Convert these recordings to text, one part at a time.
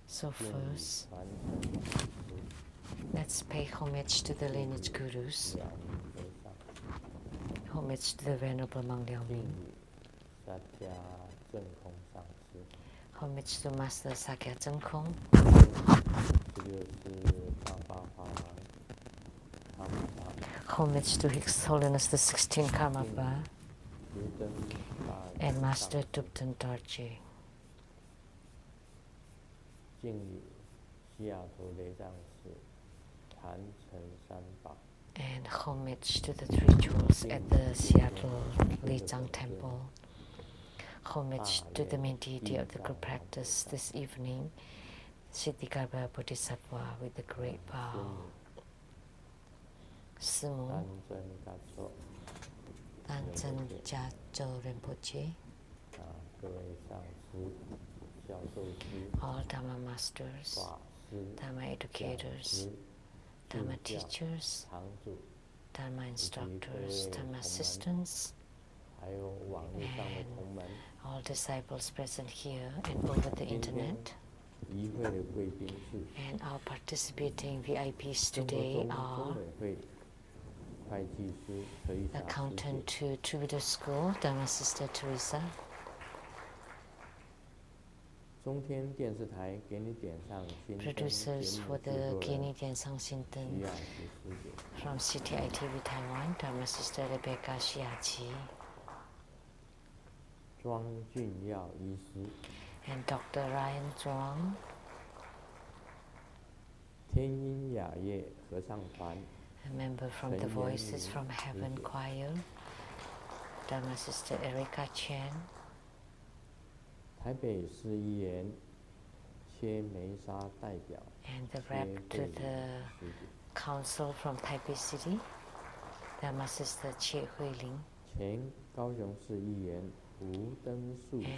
So first, let's pay homage to the lineage gurus, homage to the Venerable Mang Liao Ming, homage to Master Sakya Zeng Kong, homage to His Holiness the 16th Karmapa, and Master Tupten Dorje. And homage to the three jewels at the Seattle Lizang Temple. Homage to the main deity of the group practice this evening, Siddhikarbha Bodhisattva with the great vow. Simu Tanchen Jacho Rinpoche, all Dharma masters, Dharma educators, Dharma teachers, Dharma instructors, Dharma assistants, and all disciples present here and over the internet. And our participating VIPs today are Accountant to Tribute School, Dharma Sister Teresa. Producers for the Geni Diansang Sinten from CTITV Taiwan, Dharma Sister Rebecca Shiachi. And Dr. Ryan Zhuang. A member from the Voices from Heaven Choir, Dharma Sister Erica Chen. And the rep to the council from Taipei City, Dharma Sister Che Huiling. And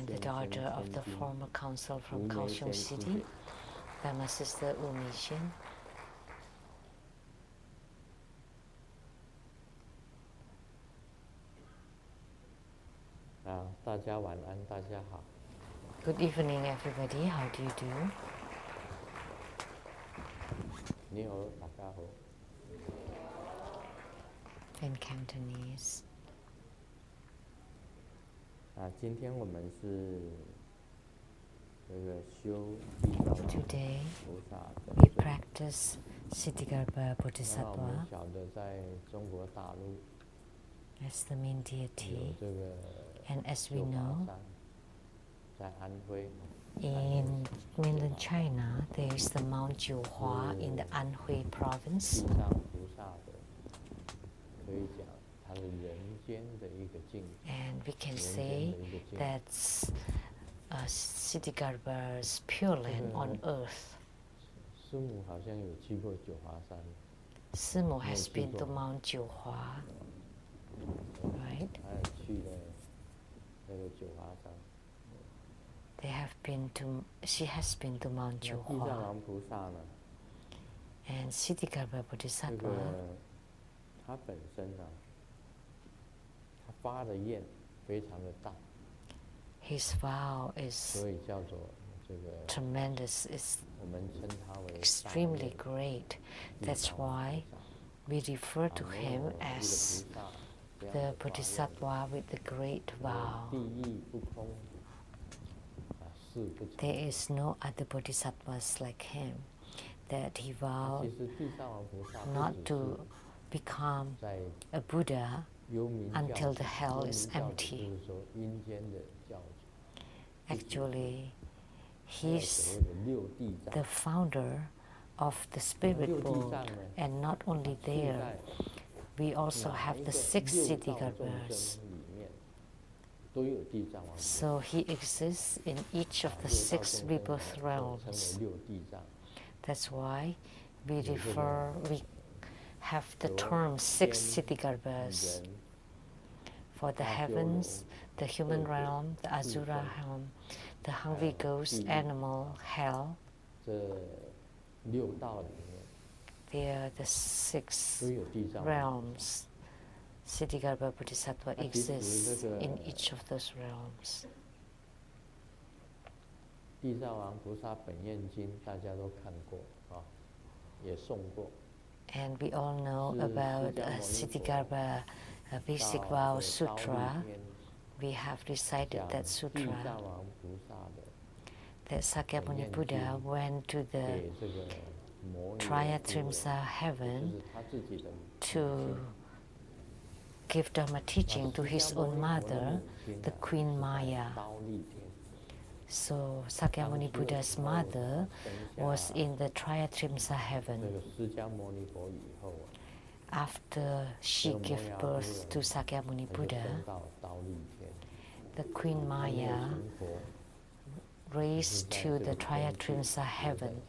the daughter of the former council from Kaohsiung City, Dharma Sister Wu Mixin. Good evening, everybody. How do you do? In Cantonese. Today, we practice Siddhikarbha Bodhisattva as the main deity. And as we know, in mainland China, there is the Mount Jiuhua in the Anhui province. And we can say that's Siddhikarbha's pure land on earth. Simu has been to Mount Jiuhua, right? She has been to Mount Jiuhua. And Siddhikarbha Bodhisattva, his vow is tremendous, is extremely great. That's why we refer to him as the Bodhisattva with the great vow. There is no other Bodhisattvas like him, that he vowed not to become a Buddha until the hell is empty. Actually, he's the founder of the spirit world, and not only there, we also have the 6 Siddhikarbhas. So he exists in each of the 6 rebirth realms. That's why we have the term 6 Siddhikarbhas. For the heavens, the human realm, the Asura realm, the hungry ghost, animal, hell, they are the 6 realms. Siddhikarbha Bodhisattva exists in each of those realms. 地藏王菩萨本愿经大家都看过啊，也诵过。And we all know about Siddhigarbha Basic Vow Sutra. We have recited that sutra. That Sakyamuni Buddha went to the Triyatrimsa heaven to give Dharma teaching to his own mother, the Queen Maya. So Sakyamuni Buddha's mother was in the Triyatrimsa heaven. After she gave birth to Sakyamuni Buddha, the Queen Maya raised to the Triyatrimsa heaven.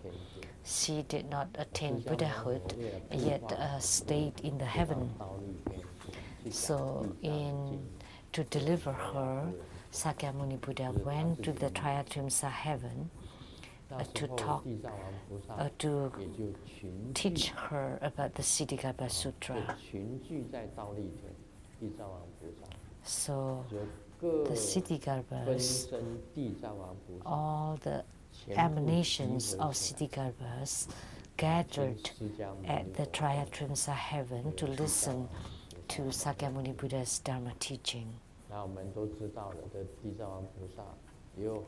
She did not attain Buddhahood, yet stayed in the heaven. So to deliver her, Sakyamuni Buddha went to the Triyatrimsa heaven to teach her about the Siddhigarbha Sutra. So the Siddhigarbhas, all the emanations of Siddhigarbhas gathered at the Triyatrimsa heaven to listen to Sakyamuni Buddha's Dharma teaching.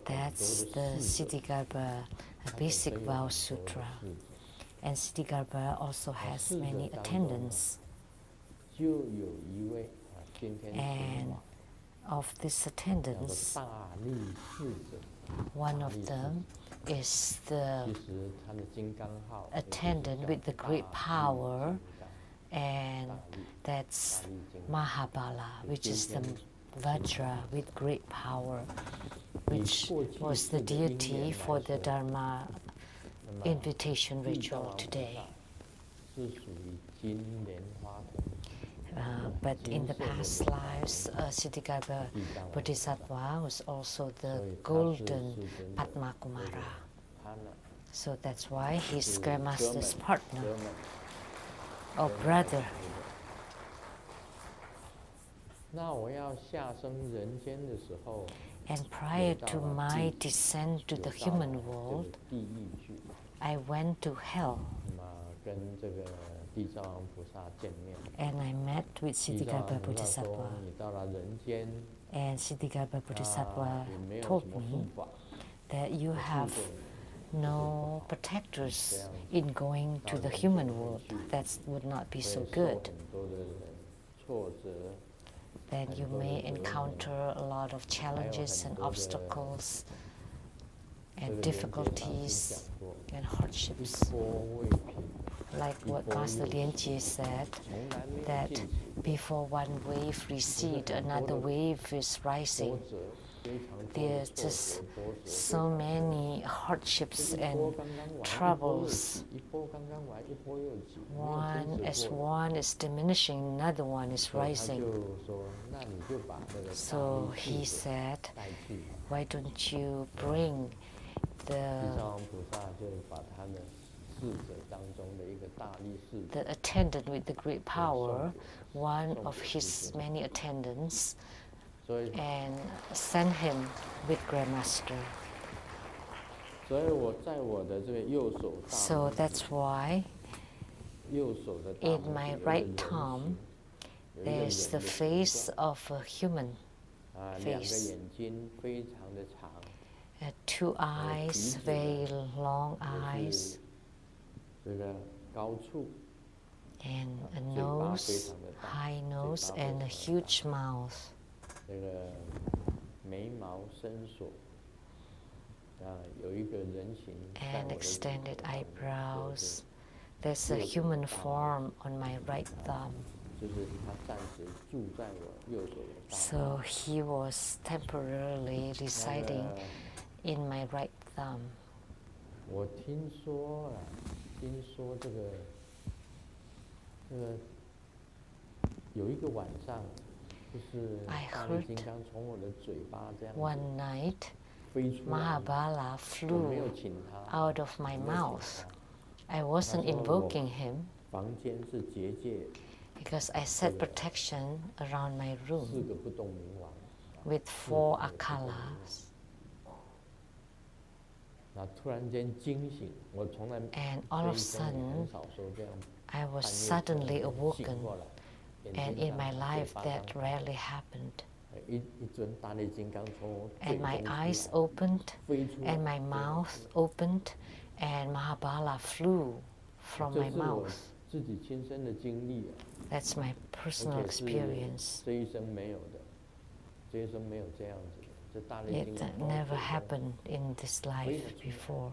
That's the Siddhigarbha Basic Vow Sutra. And Siddhigarbha also has many attendants. And of these attendants, one of them is the attendant with the great power, and that's Mahabala, which is the Vajra with great power, which was the deity for the Dharma invitation ritual today. But in the past lives, Siddhigarbha Bodhisattva was also the golden Padma Kumara. So that's why he's Grandmaster's partner or brother. And prior to my descent to the human world, I went to hell. And I met with Siddhigarbha Bodhisattva. And Siddhigarbha Bodhisattva told me that you have no protectors in going to the human world. That would not be so good. Then you may encounter a lot of challenges and obstacles and difficulties and hardships. Like what Master Lianjie said, that before one wave recedes, another wave is rising. There's just so many hardships and troubles. As one is diminishing, another one is rising. So he said, why don't you bring the attendant with the great power, one of his many attendants, and send him with Grandmaster. So that's why in my right thumb there's the face of a human face. Two eyes, very long eyes, and a nose, high nose, and a huge mouth. And extended eyebrows. There's a human form on my right thumb. So he was temporarily residing in my right thumb. I heard one night Mahabala flew out of my mouth. I wasn't invoking him because I set protection around my room with 4 akalas. And all of a sudden, I was suddenly awoken. And in my life, that rarely happened. And my eyes opened, and my mouth opened, and Mahabala flew from my mouth. That's my personal experience. It never happened in this life before.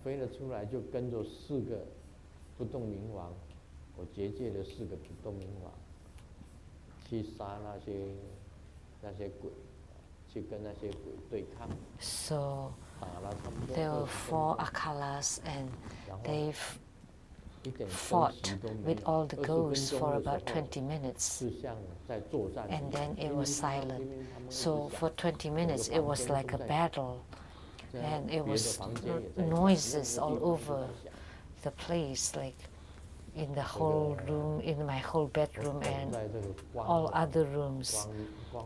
飞了出来，就跟着4个不动明王，我结界的4个不动明王，去杀那些鬼，去跟那些鬼对抗。So there were 4 akalas, and they fought with all the ghosts for about 20 minutes. And then it was silent. So for 20 minutes, it was like a battle. And it was noises all over the place, like in the whole room, in my whole bedroom and all other rooms.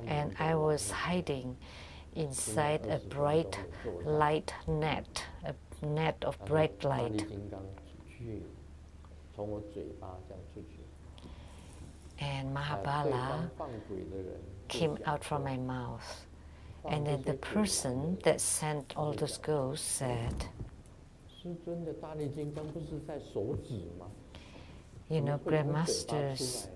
And I was hiding inside a bright light net, a net of bright light. And Mahabala came out from my mouth. And then the person that sent all those ghosts said, you know, Grandmaster's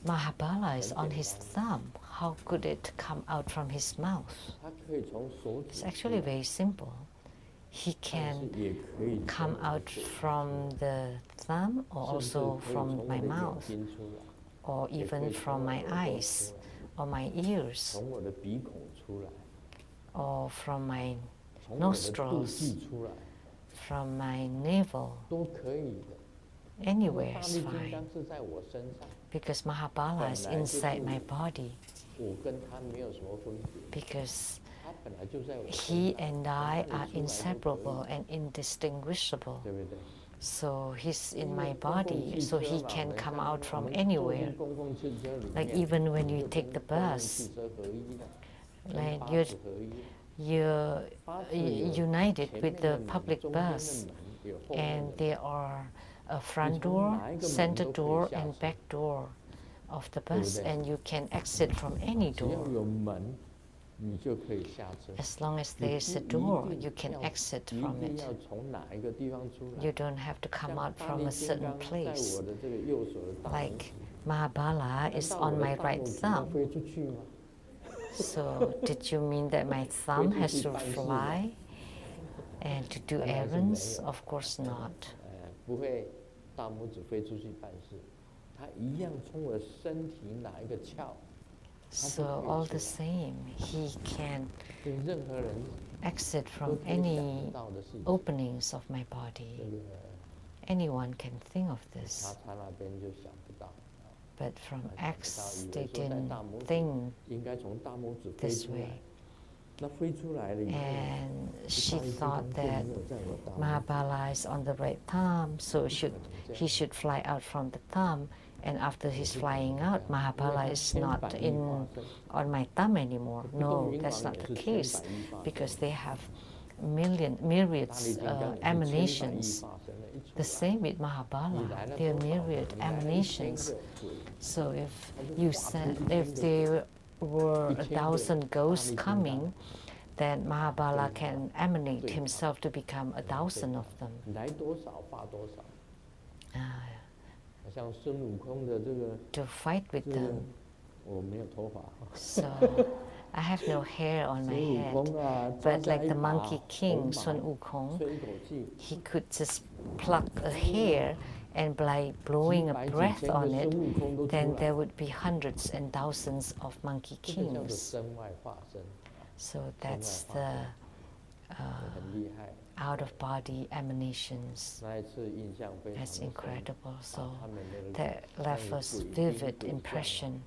Mahabala is on his thumb. How could it come out from his mouth? It's actually very simple. He can come out from the thumb or also from my mouth, or even from my eyes or my ears, or from my nostrils, from my navel. Anywhere is fine, because Mahabala is inside my body, because he and I are inseparable and indistinguishable. So he's in my body, so he can come out from anywhere. Like even when you take the bus, like you're united with the public bus, and there are a front door, center door, and back door of the bus, and you can exit from any door. As long as there is a door, you can exit from it. You don't have to come out from a certain place. Like Mahabala is on my right thumb. So did you mean that my thumb has to fly and to do errands? Of course not. So all the same, he can exit from any openings of my body. Anyone can think of this. But from X, they didn't think this way. And she thought that Mahabala is on the right thumb, so he should fly out from the thumb. And after he's flying out, Mahabala is not on my thumb anymore. No, that's not the case, because they have myriads emanations. The same with Mahabala, there are myriad emanations. So if there were 1,000 ghosts coming, then Mahabala can emanate himself to become 1,000 of them. To fight with them. So I have no hair on my head, but like the Monkey King, Sun Wukong, he could just pluck a hair, and by blowing a breath on it, then there would be hundreds and thousands of Monkey Kings. So that's the out-of-body emanations. That's incredible. So that left us vivid impression.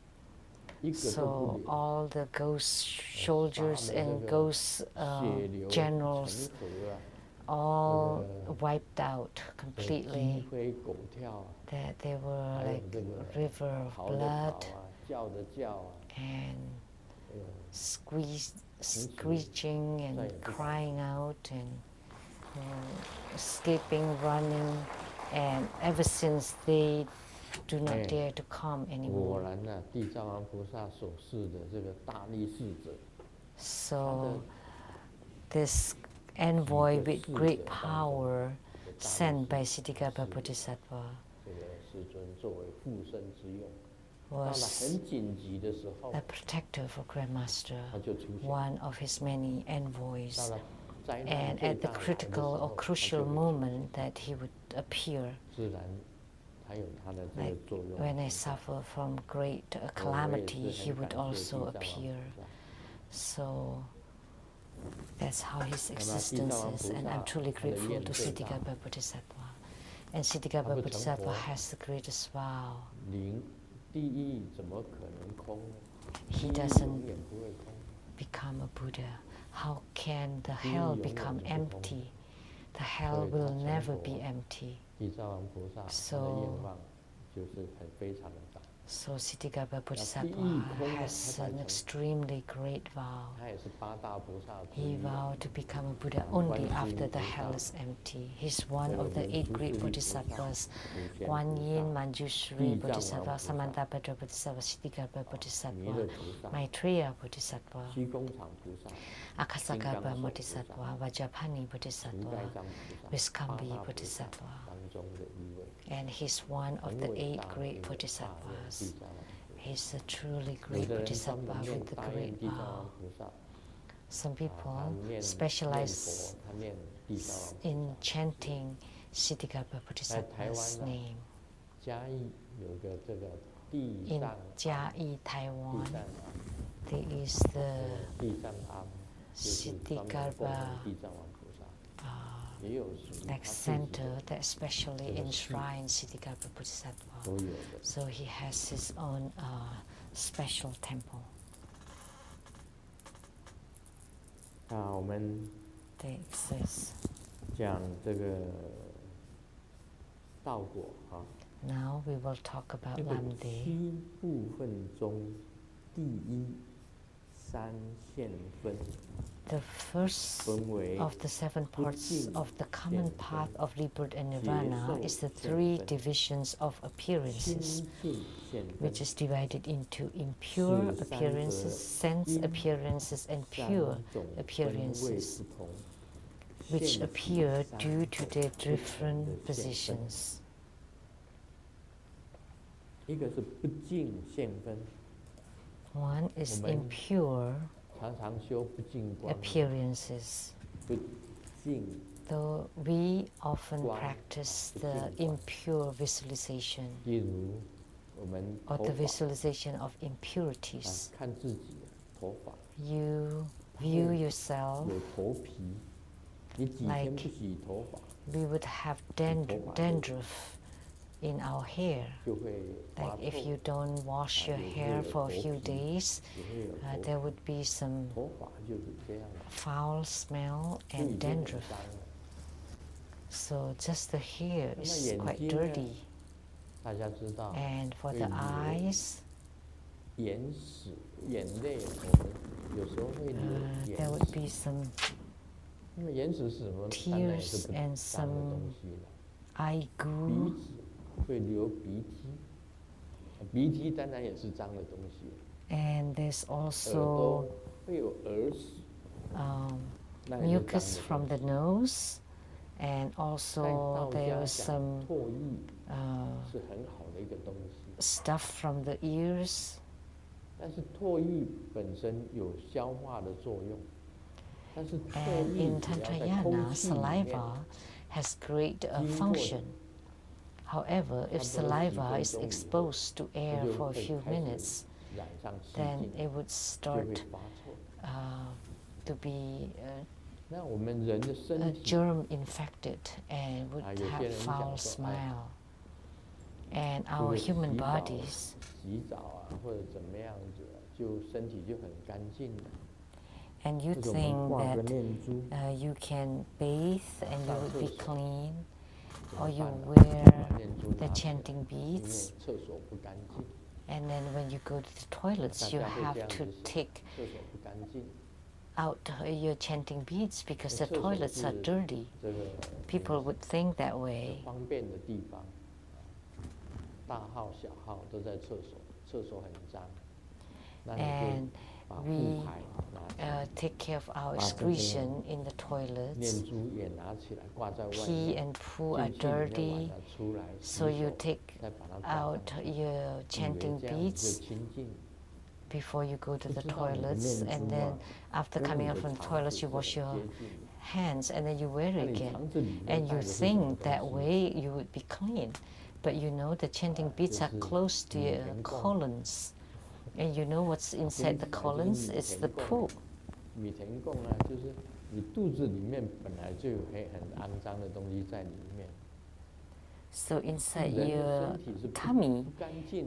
So all the ghost soldiers and ghost generals all wiped out completely. That they were like a river of blood, and screeching and crying out and escaping, running, and ever since they do not dare to come anymore. So this envoy with great power sent by Siddhikapa Bodhisattva was a protector for Grandmaster, one of his many envoys. And at the critical or crucial moment that he would appear, like when I suffer from great calamity, he would also appear. So that's how his existence is, and I'm truly grateful to Siddhikapa Bodhisattva. And Siddhikapa Bodhisattva has the greatest vow. He doesn't become a Buddha. How can the hell become empty? The hell will never be empty. So Siddhikapa Bodhisattva has an extremely great vow. He vowed to become a Buddha only after the hell is empty. He's one of the 8 great Bodhisattvas: Guan Yin, Manjushri Bodhisattva, Samantabhadra Bodhisattva, Siddhikapa Bodhisattva, Maitreya Bodhisattva, Akasakapa Bodhisattva, Vajapani Bodhisattva, Viskambi Bodhisattva. And he's one of the 8 great Bodhisattvas. He's a truly great Bodhisattva with the great vow. Some people specialize in chanting Siddhikapa Bodhisattva's name. In Jiayi, Taiwan, there is the Siddhikapa like center that specially enshrines Siddhikapa Bodhisattva. So he has his own special temple. They exist. Now we will talk about Lamdre. The first of the 7 parts of the common path of rebirth and nirvana is the 3 divisions of appearances, which is divided into impure appearances, sense appearances, and pure appearances, which appear due to their different positions. One is impure appearances. Though we often practice the impure visualization or the visualization of impurities, you view yourself like we would have dandruff in our hair. Like if you don't wash your hair for a few days, there would be some foul smell and dandruff. So just the hair is quite dirty. And for the eyes, there would be some tears and some eye goo. And there's also mucus from the nose, and also there's some stuff from the ears. And in Tantrayana, saliva has great function. However, if saliva is exposed to air for a few minutes, then it would start to be germ infected and would have foul smell. And our human bodies, and you think that you can bathe and you would be clean, or you wear the chanting beads And then when you go to the toilets, you have to take out your chanting beads because the toilets are dirty. People would think that way. 方便的地方，大号小号都在厕所，厕所很脏。And we take care of our excretion in the toilets. Pee and poo are dirty, so you take out your chanting beads before you go to the toilets, and then after coming out from the toilets, you wash your hands, and then you wear it again. And you think that way you would be clean, but you know the chanting beads are close to your colons. And you know what's inside the colons? It's the poo. 米田共呢，就是你肚子里面本来就有很肮脏的东西在里面。So inside your tummy,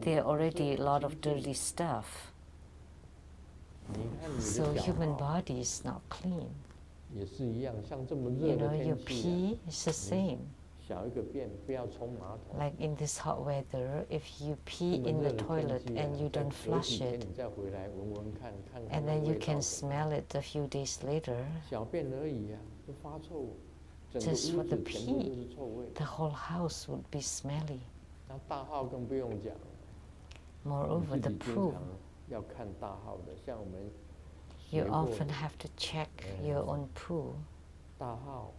there are already a lot of dirty stuff. So human body is not clean. 也是一样，像这么热 You 的 know, your 天气 pee is the same. 小一个便不要冲马桶。 Like in this hot weather, if you pee in the toilet and you don't flush it, 你再回来闻闻看，看看 and then you can smell it a few days later, 小便而已啊，就发臭，整个 just 屋 for the 子全部都 pee, 是臭味。 the whole house would be smelly. 那大号更不用讲， Moreover, 你 the 自己经 poo, 常要看大号的，像我们 you 学过 often have to check your own poo. 大号，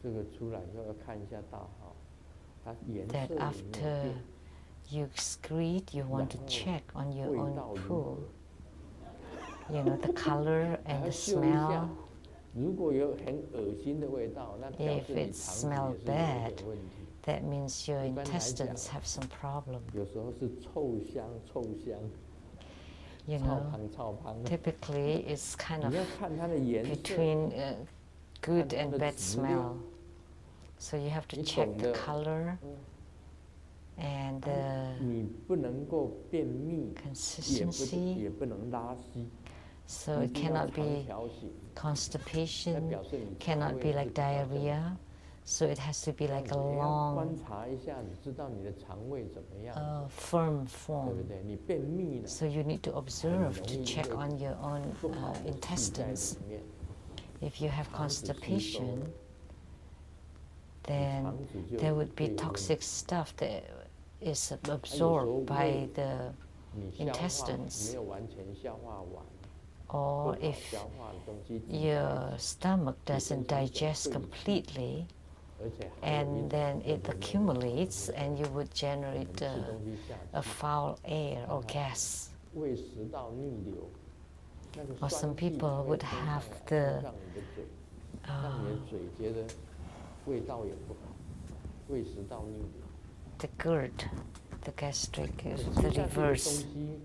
这个出来以后要看一下大号，它颜色 That 有没有 after 变， you excrete, you want to check on your 味 own 道如 poo. 何， You know, the color 还 and 要 the 嗅一下 smell. 如果有很恶心的味道，那表 If 示你 it 肠 smell 子也是有 bad, 点问题。 that means your 一般来讲， intestines have some problem. 有时候是臭香，臭香， You 臭 know, 胖臭胖。 typically it's kind 你 of 要看它的颜色， between good and bad 质量。 smell. So you have to 你 check 懂 the 的。 color and the 你不能够便秘，consistency. 也不能拉稀， So 一 it 定要 cannot 长 be 条形，那 constipation, 表示你肠 cannot 胃 be 是 like 比较正常。 diarrhea. So it has to be 那 like a 你要 long, 观察一下，你知道你的肠胃怎么样， firm 对不 form. 对？你便秘了， So you need to observe to 很容易 check 会 on your own 不好的气在 intestines. 里面， If you have 肠子吸收 constipation, 了，你 then 肠子就 there would be 会有问题。 toxic stuff that is 它有时候 absorbed by 胃 the 你消化 intestines. 没有完全消化完， or 不好 if 消化的东西挤在一 your 起， stomach doesn't digest completely, 而且还有 and 一 then 种 it accumulates and you would generate 吃东西下 a 去， foul air or gas. 胃食道逆流，那个 Or 酸 some 气 people 会 would 冲上 have 来， the 冲上你的嘴，让你的嘴觉得味道也不好，胃食道逆流。 the GERD, the gastric, 吃 the 下去的东 reverse. 西，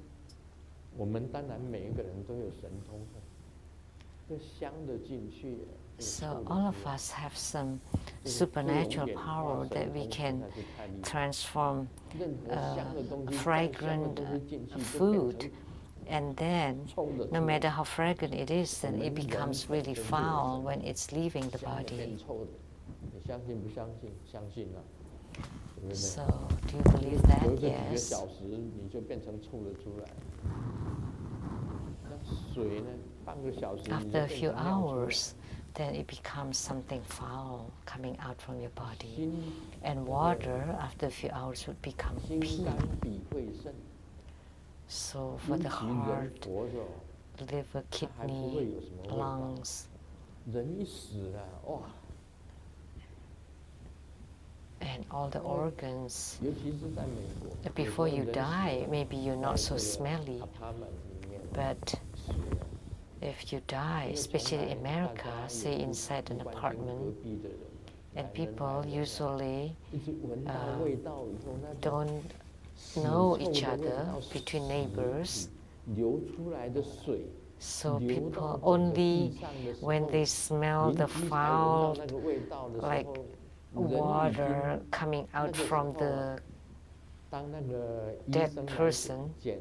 我们当然每一个人都有神通的，这香的进去，这个 So 臭的 all of 出来 us have some 这个不容 supernatural 演化 power 神 that we 通 can 实在是太厉害。 transform 任何香的东西，再香的 fragrant 东西进去就变 food, 成 and then 臭的出 no 来， matter how fragrant it is, then it becomes really foul when it's leaving the 香的变 body. 臭的。你相信不相信？相信啊，对不对？ So do you believe that? 隔着几个 Yes. 小时，你就变成臭的出来。那水呢？半个小时你就 After 变 a 成 few 尿出来。 hours, then it becomes something foul coming out from your body. 心 And water, after a few hours, would become 心 pee. 肝脾肺肾， So for 尤 the 其人 heart, 活着哦， liver, 它还不会 kidney, 有什么味道。 lungs, 人一死了，哇！ and all the organs. 尤其是在美国， Before you 有时候人 die, maybe you're 死 not 在 so 这个 smelly, apartment 里面 but 死了。 if you die, 因为 especially in 从来大 America, 家 say 也不 inside an 不关心隔 apartment, 壁的人 and 来人 people 来人往 usually 一直闻到味道以后，那种 don't 死 know 臭 each 的味 other 道 between 死 neighbors, 流出来的水， so 流 people 到整个 only 地上的时 when 候， they smell 你 the 你才闻到 foul 那个味道的时 like 候，人已 water 经 coming 那 out 个时 from 候 the 当那个医 dead 生来 person, 检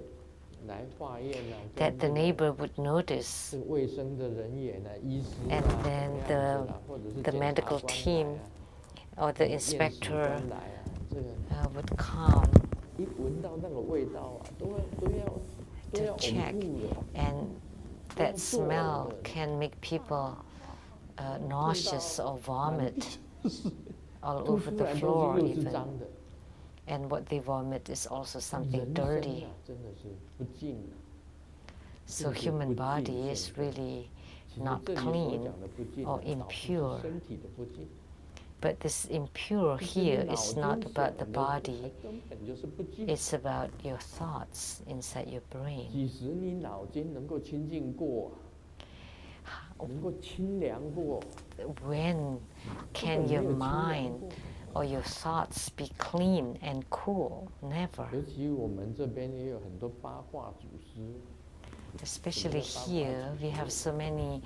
来化验啊， that 跟 the 那个 neighbor would notice, 这个卫生的人员呢，医师 and 啊， then 这样子啦， the 或者是 the 检察 medical 官 team 来啊， or the 验尸 inspector 官来啊，这个 would come 一闻到那个味道啊，都要 to check, 呕吐的， and that smell can make people nauseous or vomit all 吐 over 出 the 来的东 floor 西又是 even. 脏的。 And what they vomit is also something 人生 dirty. 啊，真的是不净啊。 So human body is really 其实 not 这里所 clean 讲的不净 or 啊，导致 impure. 是身体的不净。 But this impure 就是 here 脑 is 筋 not 想 about the 的 body, 才根本就是不净。 it's about your thoughts inside your brain. 几时你脑筋能够清净过啊，能够清凉过？ When 根 can 本没 your 有清凉 mind 过。 or your thoughts be clean and cool? Never. 尤其我们这边也有很多八卦祖师， Especially here, we have so many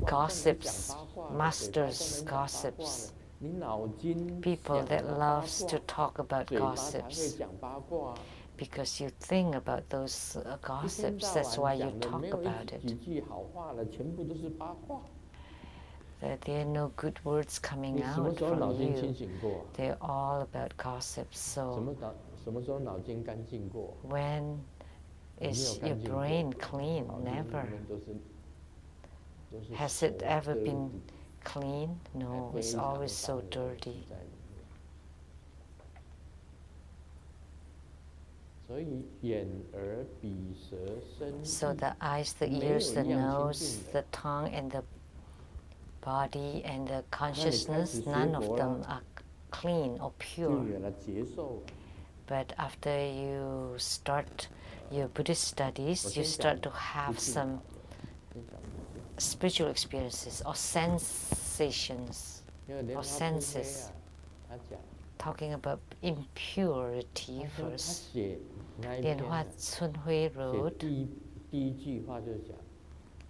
gossips, masters gossips, 你脑筋 people 想 that 了八 loves 卦 to talk about 嘴巴才会 gossips. 讲八卦。 Because you think about those 一天 gossips, 到 that's why 晚 you 讲的 talk 没有 about 几 it. 句好话了，全部都是八卦。 There are no good words 你 coming 什么 out 时候脑 from 筋清 you. 醒过？ They're all about gossips. 什么时候脑筋干净过？ So when is your brain clean? 脑筋里 Never. 面都是 Has it ever been 所 clean? No, 非 it's 常 always so 脏的东西 dirty. 在里面。所以眼、耳、鼻、舌、身、 So 意 the eyes, the 没有 ears, the 一样 nose, 清净 the 的。 tongue, and the body and the 那你开始 consciousness, 学 none of 佛 them 了， are clean or 就 pure. 有了接受。 But after you start your Buddhist studies, 我 you 先 start 讲 to 不 have 净 some 好的，先讲不净。 spiritual experiences or sensations 因为莲 or 花初飞 senses. 啊，他讲， Talking about impurity 他说他 first. 写那一 Lian 篇 Hoa 呢， Chun Hui 写 wrote, 第一句话就是讲，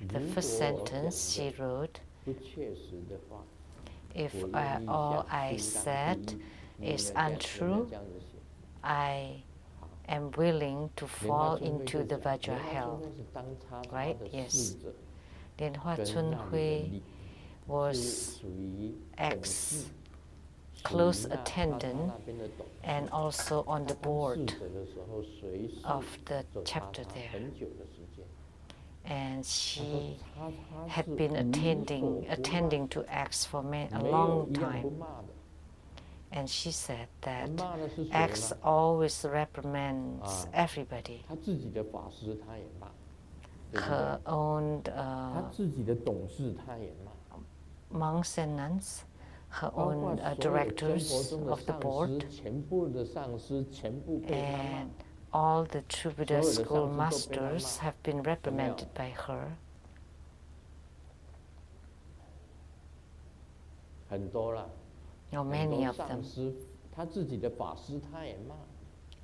the 如 first 果我 sentence 讲 she 的 wrote, 不切实的话， if 我愿意 all 像 I 金刚 said 第一， is 有没有 untrue, 这样子写？ I 好， am willing to 莲花 fall 春晖 into 就 the 讲， Vajra 莲花 hell. 春晖是当插他 Right? 的 Yes. 侍者， Lian Hoa 跟 Chun 那里的 Hui 是 was 属于董 ex 事， close 属于那他 attendant 那边的董事。 and also on the 他当 board 侍者的时候，随时 of the 就插 chapter 他 there. 很久的时间。 And 他说 she 插他 had 是 been 无所 attending to X for a 没有 long 一样不 time. 骂的。 And she said 他 that 骂的是谁 X 呢？ always reprimands 啊 everybody. 他自己的法师他也骂，对不 Her 对？ own 他自己的董事他也骂， monks and nuns, her 包括 own 所有生活 directors 中的 of the 上 board, 师，全部的上师全部被他骂 and。all the true Buddha 所有的 school 上师都被他骂。 masters have been reprimanded by her. 很多了， Now 很 many 多 of 上 them. 师，他自己的法师他也骂，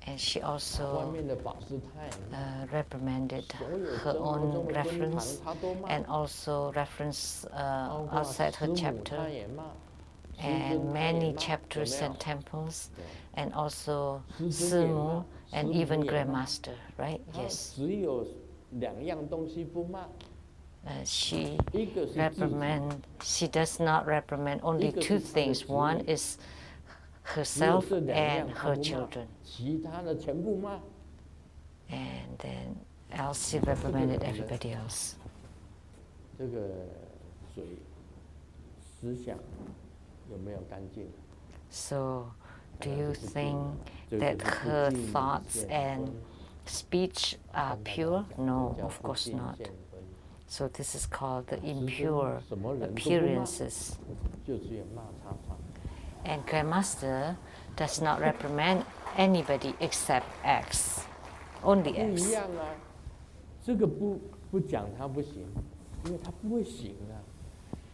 And she 外 also 面的法师他也骂。 reprimanded 所有 her 生活 own 中的尊堂 reference 他都骂， and also reference 包括 outside 师 her 母 chapter 他也骂，师 and 尊他也 many 骂， chapters 有没有 and temples 对 and also 师尊也 Simu 骂， and 师母 even 也骂。 Grandmaster, right? 他 Yes. 只有两样东西不骂， She 一个是自己， she does not reprimand only two things. One is 只有 herself 这两样 and 他 her 不骂 children. 其他的全部骂。 And then else she reprimanded everybody else. 这个嘴思想有没有干净？ So, do 当然 you 是不净 think 的，这 that 就是不 her 净 thoughts 现 and 分 speech 跟 are 大家 pure? 讲 No, 这叫 of 不 course 净 not. 现分。 So this is called the 师尊 impure 什么人都不骂， appearances. 就只有骂叉叉。 And Grandmaster does not reprimand anybody except X. Only 不一 X. 样啊，这个不讲他不行，因为他不会行啊。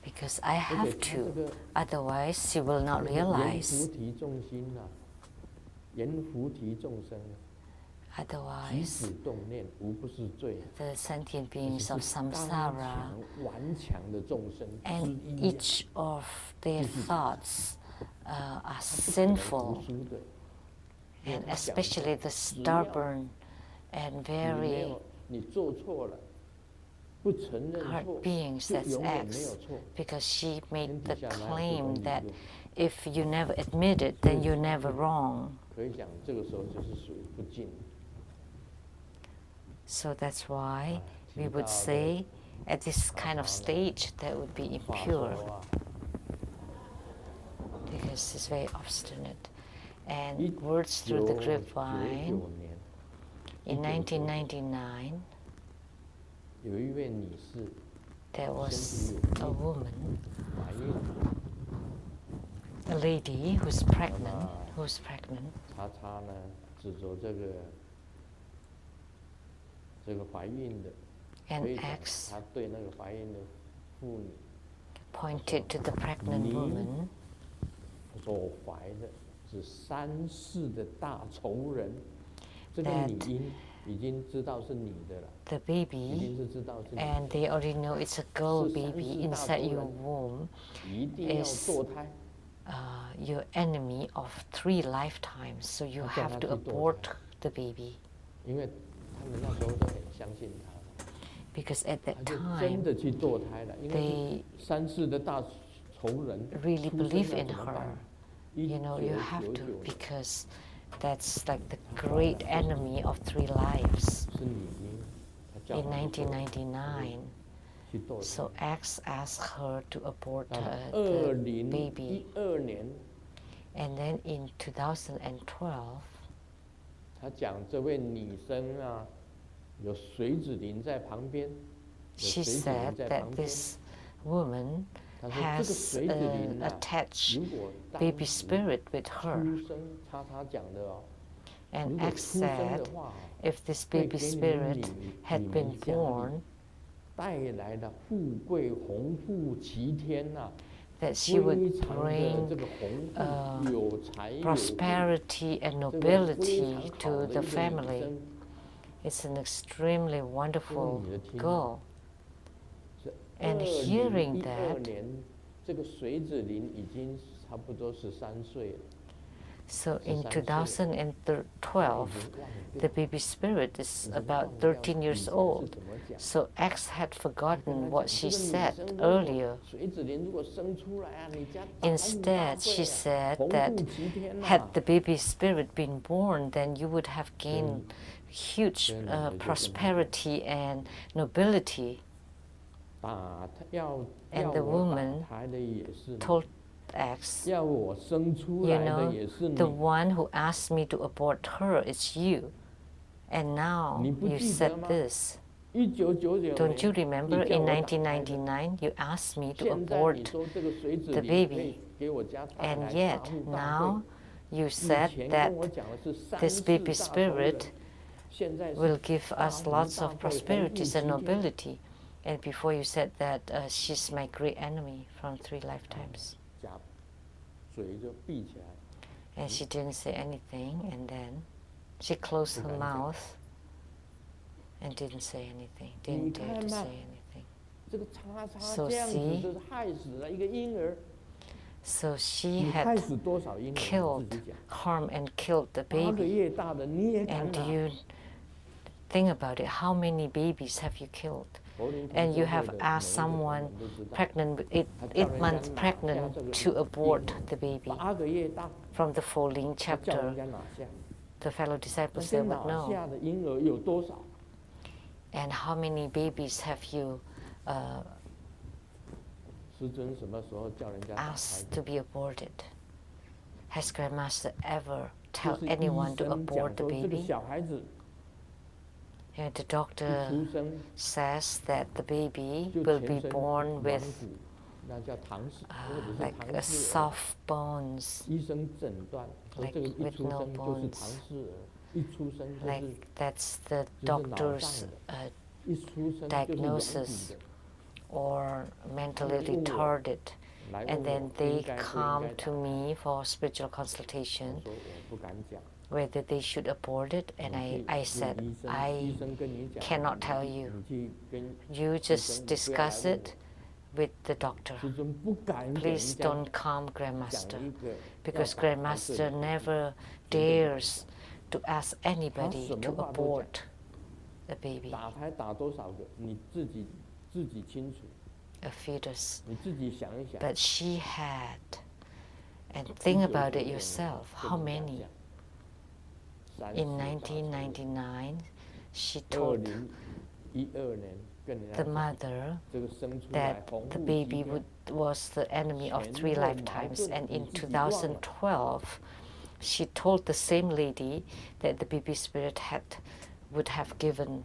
Because I 而 have 且他这 to. 个 Otherwise, she will not 言菩 realize. 提众心啊，言菩提众生啊，即 Otherwise, 使动念，无不是罪。 the sentient 这 beings 是 of 刚 samsara 强顽强的众生之 and 一啊。 each of their thoughts are 他不可能 sinful, 服输的，因为 and 他想 especially the 只要 stubborn and 你没 very 有你做错了，不承认 hard 错， beings, 就 that's 永远没有 X, 错。 because she 天 made 底 the 下哪有这种 claim 理 that 论？ if you never admit it, then you're never wrong. 可以讲这个时候就是属于不净。So that's why we would say at this kind of stage that would be impure, because it's very obstinate. And words through the grapevine, in 1999, there was a woman, a lady who's pregnant, 查查呢指着这个怀孕的， and X 他对那个怀孕的妇女 pointed to the pregnant woman 所怀的是3世的大仇人，这个女婴已经知道是你的了。 the baby, and they already know it's a girl baby inside your womb, is your enemy of 3 lifetimes, so you have to abort the baby. 因为他们那时候都很相信他， because at that 他就 time 真的去堕胎了，因为3世的大仇人 really 出生 believe 了 in 怎么 her. 办？ You know, you have to, 1999 because that's like the great enemy of 3 lives. 是女婴，他叫 In 她去堕 1999, 去堕胎。 so X asked her to abort 到了 the baby. 2012年， And then in 2012, 他讲这位女生啊，有水子灵在旁边，有 she 水子灵 said 在旁 that 边。 this woman 他说这个 has 水子灵啊， attached 如果当 baby 时 spirit with her. 出生，他讲的哦， And 如果 X 出生 said 的话， if this 会 baby 给你们 spirit 你 had 们 been 家里 born, 带来了富贵鸿富齐天呐， that she would 非常的 bring 这个鸿富有财有 prosperity and 这个非 nobility 常好 to 的 the 一个女 family. 生。 It's an extremely wonderful 你的听 girl. 是 And hearing 2012 that, 年，这个水子灵已经差不多13岁了。 so in 13 2012, the baby spirit is about 13 years old. So X had forgotten what she said earlier. 水子灵如果生出来啊，你家 Instead, she said that had the baby spirit been born, then you would have gained huge prosperity and nobility. 打要 And 要 the 我 woman 打胎的也是你， Told X, 要我生出 you 来的 know, 也是 the 你。 one who asked me to abort her is you. And now 你不 you 记得 said 吗？ this. 1999 Don't you 年， remember 你叫 in 我打胎的。 1999 you asked me to 现在你 abort 说这个水子 the 灵 baby. 可以给我家带 and 来 yet 大富大 now 贵。 you 以 said 前 that 跟我讲的是3 this 世 baby 大仇人， spirit 现在是 will give 大 us 富 lots 大 of 贵，鸿富 prosperities 齐 and 天。 nobility. And before you said that she's my great enemy from 3 lifetimes. 假嘴就闭起来， And she didn't say anything, and then she closed her mouth and didn't say anything, didn't dare to say anything. 这个叉叉 So 这样子 see 就是害死了一个婴儿。 So she 你害 had 死多少婴儿？你 killed, 自己讲。 harmed and killed the 8个 baby. 月大的你也敢 And 拿？ you think about it, how many babies have you killed? 佛林同 And 修 you 会 have 的 asked 每一个同 someone 仁都知道 pregnant with 8 months pregnant to abort the baby. 8个月大， From the following 他叫人 chapter, 家拿下。 the fellow 那 disciples 些 they would 拿 know. 下的婴儿有多少？ And how many babies have you 师尊什么时候叫人家打胎 asked to be aborted? Has Grandmaster ever 就 tell 是医 anyone to 生 abort 讲 the 说，这个 baby? 小孩子 And the 一 doctor 出生 says that the baby 就 will 全 be 身 born 软 with 骨，那叫唐氏或者是 like 唐 a 氏儿。 soft bones, 医生诊断说 like 这个一 with 出 no 生就是 bones. 唐氏儿，一出生就 like 是 that's the 就是脑 doctor's 上的，一出生就是软骨 diagnosis 的。 or mentally 来问我， retarded. 来 And 问 then 我 they 应该不应 come 该 to 打胎？ me for spiritual 我 consultation 说我不敢讲。 whether they should abort it, and 你 I 去 said 问医生， I 医生跟你讲， cannot 你 tell 去 you. 你去跟 You 医 just 生，你不要来 discuss 问 it 我。 with the doctor. 师尊不敢给人 Please 家 don't come 讲 Grandmaster, 一个要 because 打胎这 Grandmaster 里 never 真的 dares to ask anybody 什么 to 话都讲。 abort a baby, 打胎打多少个，你自己清楚， a fetus. 你自己想一想。 But she had, and think about it yourself, how 跟人家 many? 讲 In 1999, she told the mother that the baby was the enemy of 3 lifetimes, and in 2012, she told the same lady that the baby spirit would have given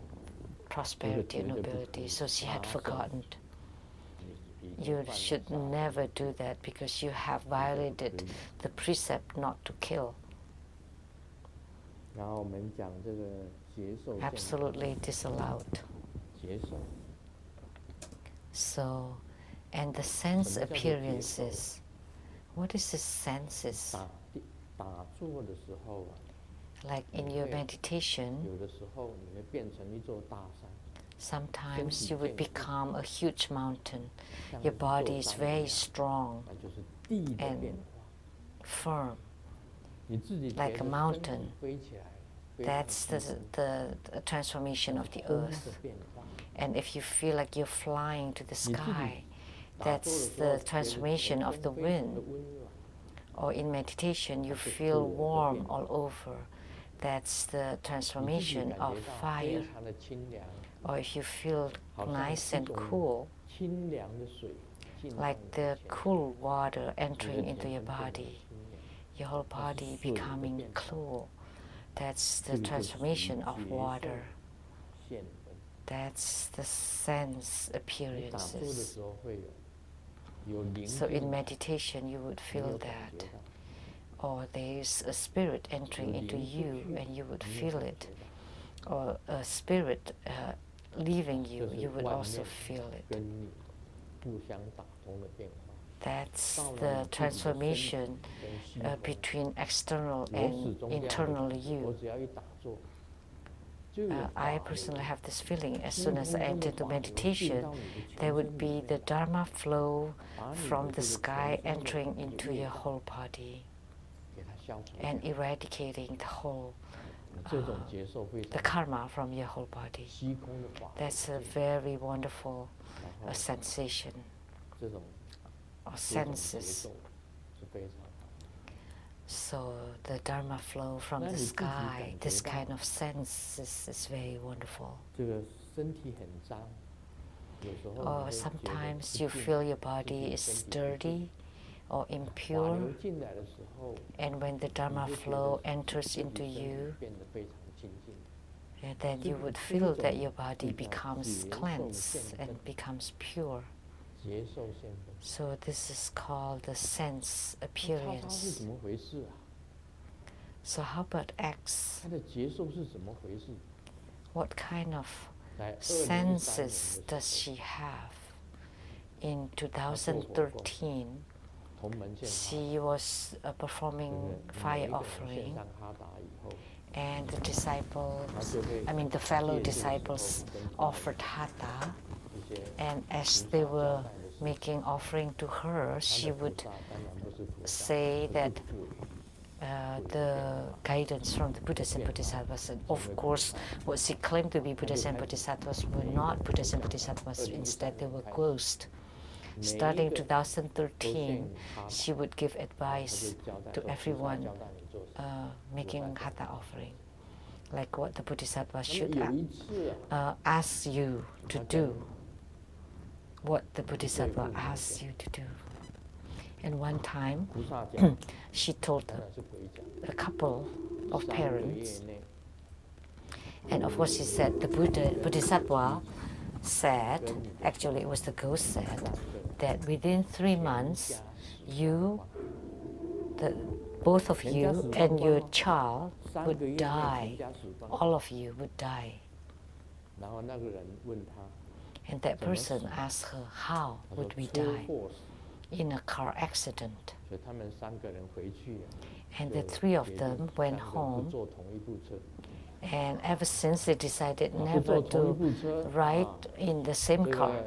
prosperity and nobility, so she had forgotten. You should never do that because you have violated the precept not to kill. Absolutely disallowed. So, and the sense appearances. What is the senses? Like in your meditation, sometimes you would become a huge mountain. Your body is very strong and firm, like a mountain. That's the transformation of the earth. And if you feel like you're flying to the sky, that's the transformation of the wind. Or in meditation, you feel warm all over. That's the transformation of fire. Or if you feel nice and cool, like the cool water entering into your body, your whole body becoming cool. That's the transformation of water. That's the sense appearances. So in meditation, you would feel that. Or there's a spirit entering into you, and you would feel it. Or a spirit leaving you, you would also feel it. That's the transformation between external and internal you. I personally have this feeling, as soon as I enter into meditation, there would be the Dharma flow from the sky entering into your whole body and eradicating the whole, the karma from your whole body. That's a very wonderful sensation or senses. So the Dharma flow from the sky, this kind of sense is very wonderful. Or sometimes you feel your body is dirty or impure, and when the Dharma flow enters into you, then you would feel that your body becomes cleansed and becomes pure. So this is called the sense appearance. So how about X? What kind of senses does she have? In 2013, she was performing fire offering, and the disciples, the fellow disciples offered hatha. And as they were making offering to her, she would say that the guidance from the Buddhas and Bodhisattvas, and of course what she claimed to be Buddhas and Bodhisattvas were not Buddhas and Bodhisattvas, instead they were ghosts. Starting 2013, she would give advice to everyone making hatha offering, like what the Bodhisattvas should ask you to do, what the Bodhisattva asks you to do. And one time, she told a couple of parents, and of course she said, the Bodhisattva said, actually it was the ghost said, that within 3 months, both of you and your child would die. All of you would die. And that person asked her, how would we die? In a car accident. And the 3 of them went home, and ever since they decided never to ride in the same car.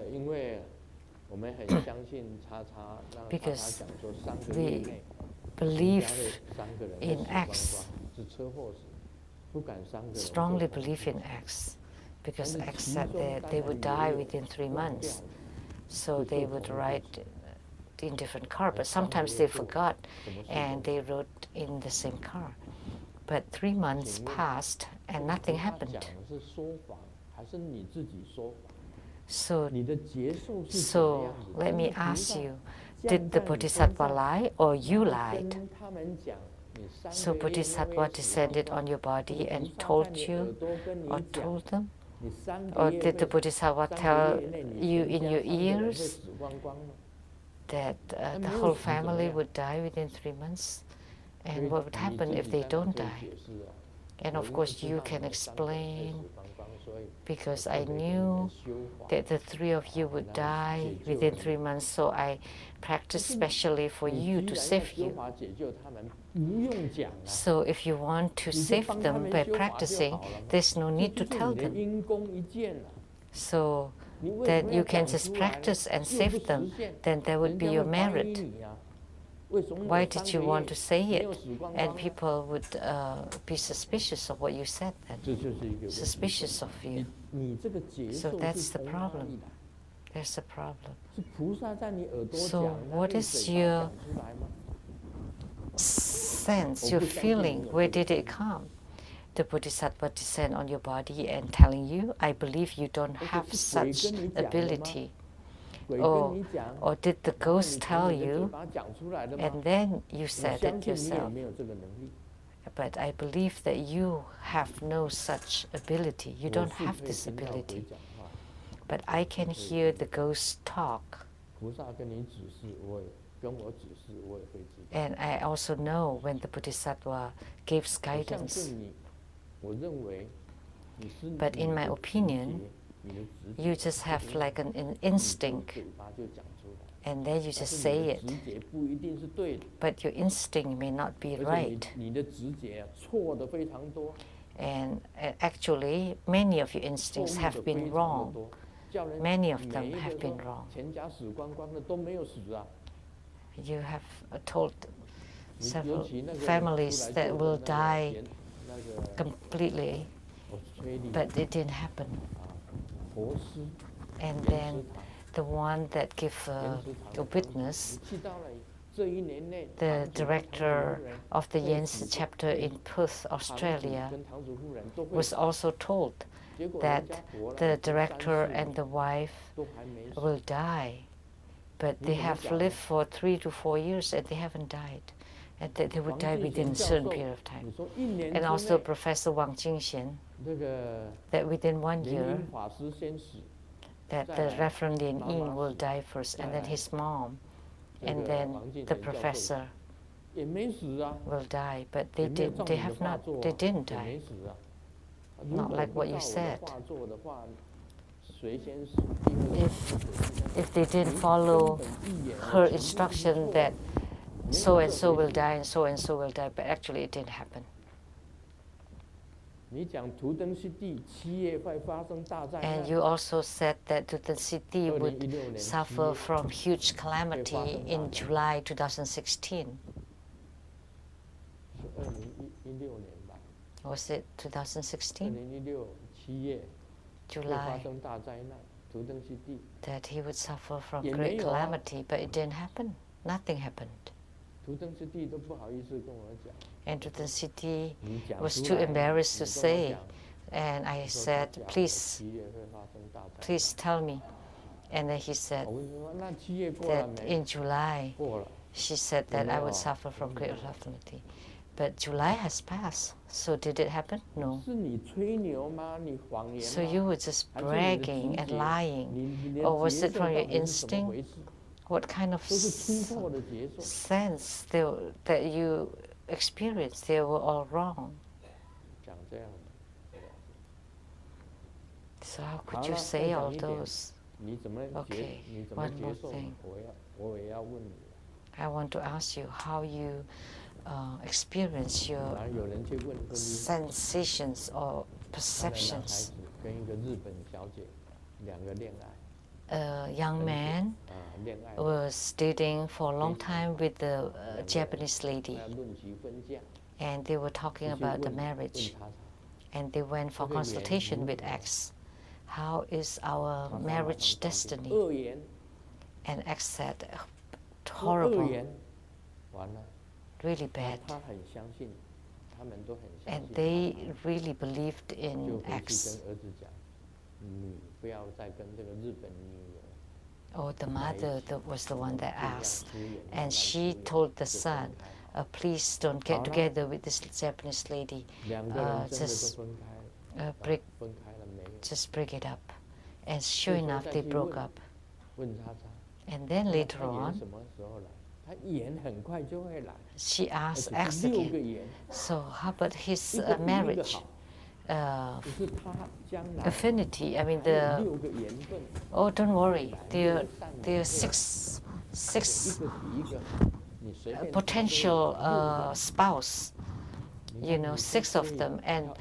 Because we believe in X, strongly believe in X, because X said that they would die within 3 months, so they would ride in different car. But sometimes they forgot and they rode in the same car. But 3 months 请问 passed and nothing 他 happened. 讲的是说谎，还是你自己说谎？ So, 你的结束是怎么 so 样子？ let 真 me 的菩 ask 萨 you, 降 did the 在你身 Bodhisattva 上， lie or 然 you 后 lied? 跟他们讲，你3 So 个月内 Bodhisattva 会死光 descended 光， on your 或 body 者 and 菩萨在 told 你耳 you 朵跟 or 你讲， told them? 你3 个 Or 月 did the 会 Bodhisattva 3个 tell 月内 you 你 in 全 your 家3个人会 ears 死光光呢？ that 那 the 没有 whole 死怎么 family 样？ would die within 3 months? 所以 And what would 你 happen 自 if 己 they 在那 don't 可以 die? 解释啊。 And 我 of 因为 course 知 you 道你 can 们3个人会 explain 死光光，所以 because 我 I 特别跟你们 knew 修法， that the 3 of you 好 would 来 die 解救 within 你 3 们。 months, so I 但 practiced 是 specially for 你 you 既 to 然要 save 修 you. 法解救他们，不用讲啊， So if you want to 你就 save 帮他 them 们 by 修法就 practicing, 好了嘛。 there's no 这 need 就 to 是 tell 你的 them. 因功一件了。 So 你为什 that 么 you 要 can 讲 just 出来呢？ practice and 又不 save them, 实现， then that would 人 be 家 your 会怀疑 merit. 你啊。为什么 Why 我 did 3 you 个 want 月 to say 没 it? 有死光 And 光呢？ people would be suspicious of what you said then, 这就是一个问题。 suspicious of you. 你这个结 So 束 that's 是 the 从哪 problem. 里来？ There's a problem. 是菩萨在你耳朵 So 讲，那 what 用 is 嘴巴 your 讲出来吗？ sense, 我 your 不相信你 feeling? 有 Where 这个 did 能 it 力。 come? The Bodhisattva descend on your body and telling you, I believe you don't 而 have 且是鬼 such 跟你讲的吗？ ability. 鬼 Or, 跟你讲， or did the 然后 ghost 你从 tell 你的嘴 you 巴讲出来的吗？ and then you 我 said 相 it 信你也 yourself? 没有这个能力。 But I believe that you have no such ability. You 我 don't 是 have 可以 this 听到鬼 ability. 讲话， But I can hear the ghost talk. 菩萨跟你指示，我也跟我指示，我也会知道。 And I also know when the Bodhisattva gives 我相 guidance. 信你，我认为你是 But 你 in my 的直 opinion, 觉，你的直觉 you just have 就是 like an 你就 instinct, 嘴巴就讲出来。 and then you 但 just 是 say 你的 it. 直觉不一定是对的， But your instinct may not be 而且 right. 你的直觉错的非常多， And actually, many of your 错 instincts 误 have 的 been 非常的 wrong. 多，叫人 Many of 每 them 一 have 个 been 说 wrong. 全家死光光的都没有死啊。 You have told 你尤 several 其那个 families 出 that 来 will 做的 die 那个 completely, 我催你 but it didn't happen. 啊，佛师 And 莲 then 池堂。 the one that gave 莲池堂 a 的堂主 witness, 你去到了这一年内， the 堂主跟堂主 director 夫人 of the 会 Yensi 死 chapter 会 in Perth, 堂主 Australia, 跟堂主夫人都会 was 死 also told 结果 that 人家活了 the 3-4 director 年 and the wife 都还没死。 will die. But they 你怎么 have 讲呢？ lived for 3 to 4 years and they haven't died. And that they would 王 die 继 within a 贤教 certain 授 period of time. 你说1年 And 之 also 内， Professor Wang Jingxian, 那个 that within 1莲 year, 英法师先死， that 再 the 来 Reverend Lin 妈 Ying 妈 will 死， die first, 再 and then 来 his mom, 那 and 个 then 王进 the 贤教授 professor 也没死啊， will die. But 也 they 没有 did. 照 They 你的 have 画 not. 作 They 啊， didn't 也 die. 没死啊。如 Not 果 like 不 what 照 you 我的 said. 画作的话，谁先死？第二 If they didn't 你 follow 根本预言的 her 全部都是 instruction 错 that 的，没 so 有 and 这 so 回 will 事。 die and so will die, but actually it didn't happen. 你讲图登西地7月会发生大灾 And 难， you also said that Tutan City would 2016年7 suffer 月 from huge calamity in July 2016. 是2016年吧 Was it 2016? ？2016 7月会发 July, 生大灾难，图登西地。 that he would suffer from 也 great 没有啊。 calamity, but it didn't happen. Nothing happened. 图登西地都不好意思跟我讲， And Tutan City 你讲 was 出 too 来， embarrassed to 你跟我 say. 讲， And I 你说 said, 他讲 please, 7月会发生大灾难。 please tell me. And then he said 我说那7月过了 that 没？ in July, 过了。 she said that I would No. suffer from great calamity. But July has passed, so did it happen? No. 是你吹牛吗？你谎言 So 吗？ you were just 还是你的 bragging 直 and 觉？ lying. 你的 Or was 角 it 色 from 到 your 底是怎么 instinct? 回事？ What kind of 都是突破的角色。 sense that you experienced? They were all wrong. 讲这样的。 So how 好 could you 了，再 say 讲 all 一点， those? 你怎么 Okay, 你怎么 one 接 more 受 thing.？我也要问你。 I want to ask you how you experience 然 your 后有人去问说你， sensations or 他的男孩 perceptions. 子跟一个日本小姐2个恋爱， A young man 恋爱， was dating for a long time with the Japanese lady, 要论及婚嫁， and they were talking 就去 about the 问 marriage, 他， and they went for 这个缘 consultation 如 with 何？ X. How is our 他马 marriage 上告诉 destiny? 恶缘， And X said, 说恶 horrible, 缘，完了， really 他 bad. 他很相信， And they really believed in 就回去 X. 跟儿子讲，你不要再跟这个日本女友。 Oh, the mother was the one that asked, and she told the son, please don't get together with this Japanese lady. 两个人真的都 Just 分开了， 分开了没有？ just break it up. And sure enough, they broke up. 问叉叉， And then 那 later 他演 on, 什么时候来？他演很快就会来， she 而 asked 且 X 是6 个 again. 演， So how about his 一个比一个 marriage 好，就是他将来 affinity? I mean, 还有 the 6个缘分， oh, don't worry, 未来 there are 一个比一个好，你随便 potential 6个 spouse, 你看 6 of 你 them, and 要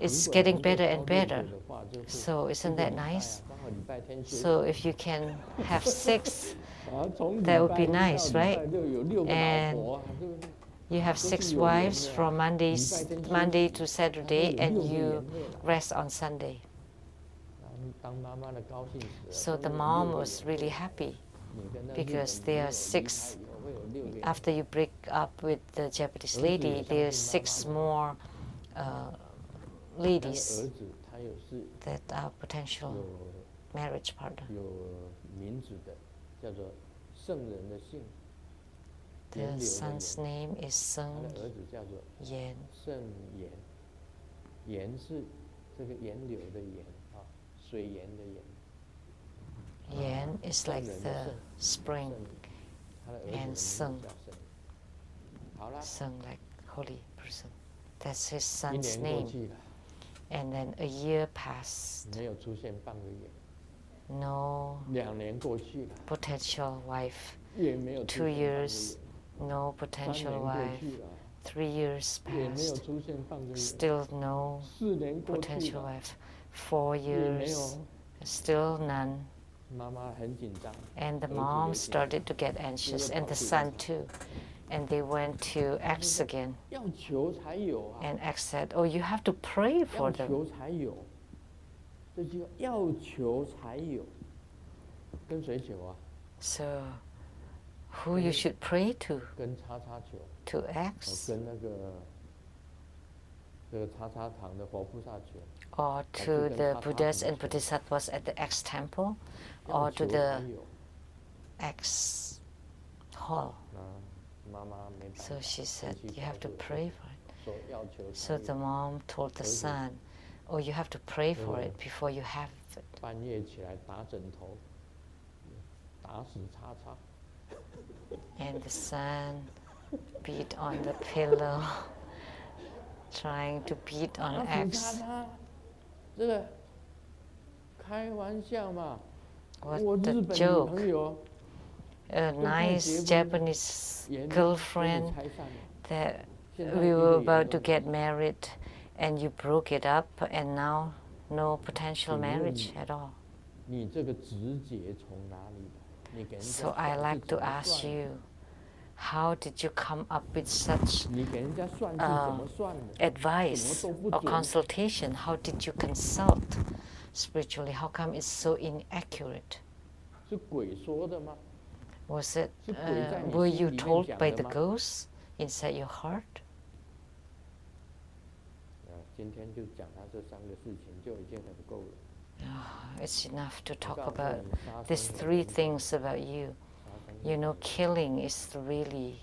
it's 如果 getting 能够 better 超 and 越 better. 我的话，就是 So 一 isn't 个 that 礼拜 nice? 刚好礼拜天休息， So if you can have 6, 从礼 that would 拜 be 一到 nice, 礼拜 right? 六有6个老 And 婆，对不对？ you have 6 wives from Monday to Saturday, and you rest on Sunday. 当妈妈的高兴死了。 So the mom was really happy 你跟那日本 because 女 there 友 are 离开 6. 以后会有6个 After you break up with the Japanese lady, there are 6 more 但是 ladies 儿子他有是 that are potential 有 marriage partner. 有名字的，叫做圣人的姓， The 源流的 son's 源， name is 他 Sung 的儿子叫做 Yan. 圣言，言是这个源流的源啊，水源的源。 Yan is like the spring, 他的儿子的 and 名字 Sung, 叫圣。好了， Sung like holy person. That's his 一 son's 年过 name. 去了， And then a year passed. 没有出现半个月。 No 2年过去了， potential wife. 也没有出 2 现半个月。 years, no 3 potential 年过 wife. 去了， 3 years 也没有 passed. 出现半个月。 Still no 4年过去 potential 了， wife. 4也没 years, 有。 still none. 妈妈很紧张， And the 儿子 mom 也紧 started to get anxious, and the son too. And they went to X again. 要求才有啊， And X said, oh, you have to pray 要 for them. 求才有。这句话要求才有，跟谁求啊？ So who you should pray to? 跟叉叉求， To X? 跟那个这个叉叉堂的佛菩萨求。 Or to the Buddhas and Bodhisattvas at the X temple? 要 Or 求 to 才 the 有。 X hall? 妈妈没办 So 法， she 必 said, 须 you 告 have to 诉 pray for it. 说要求才 So the 有。 mom told the son, oh, you have to pray for it before you have it. 半夜起来打枕头，打死叉叉。 And the son beat on the pillow, trying to beat on 打死 X. 叉叉，这个开玩笑嘛。 What 我 the 日本女 joke? 朋友 A nice Japanese 也给 girlfriend 你拆散了， that 现在 we 一 were 个 about 也 to 都 get married, and you broke it up, and now no potential 请问 marriage at all. 你这个直觉从哪里来？你给人家 So I 算是 like 怎 to 么 ask 算的？ you, how did you come up with such 你给人家算是怎么算的？ advice 什么都不 or 准。 consultation? How did you consult spiritually? How come it's so inaccurate? 是鬼说的吗？ Was it, 是鬼在你 were 心 you 里面 told 讲 by 的 the 吗？ ghosts inside your heart? 今天就讲他这3个事情就已经很够了。 It's enough to 我 talk 告诉 about 你，杀 these 生很 3 严重 things about you. 杀生 You 很 know, 严重 killing is really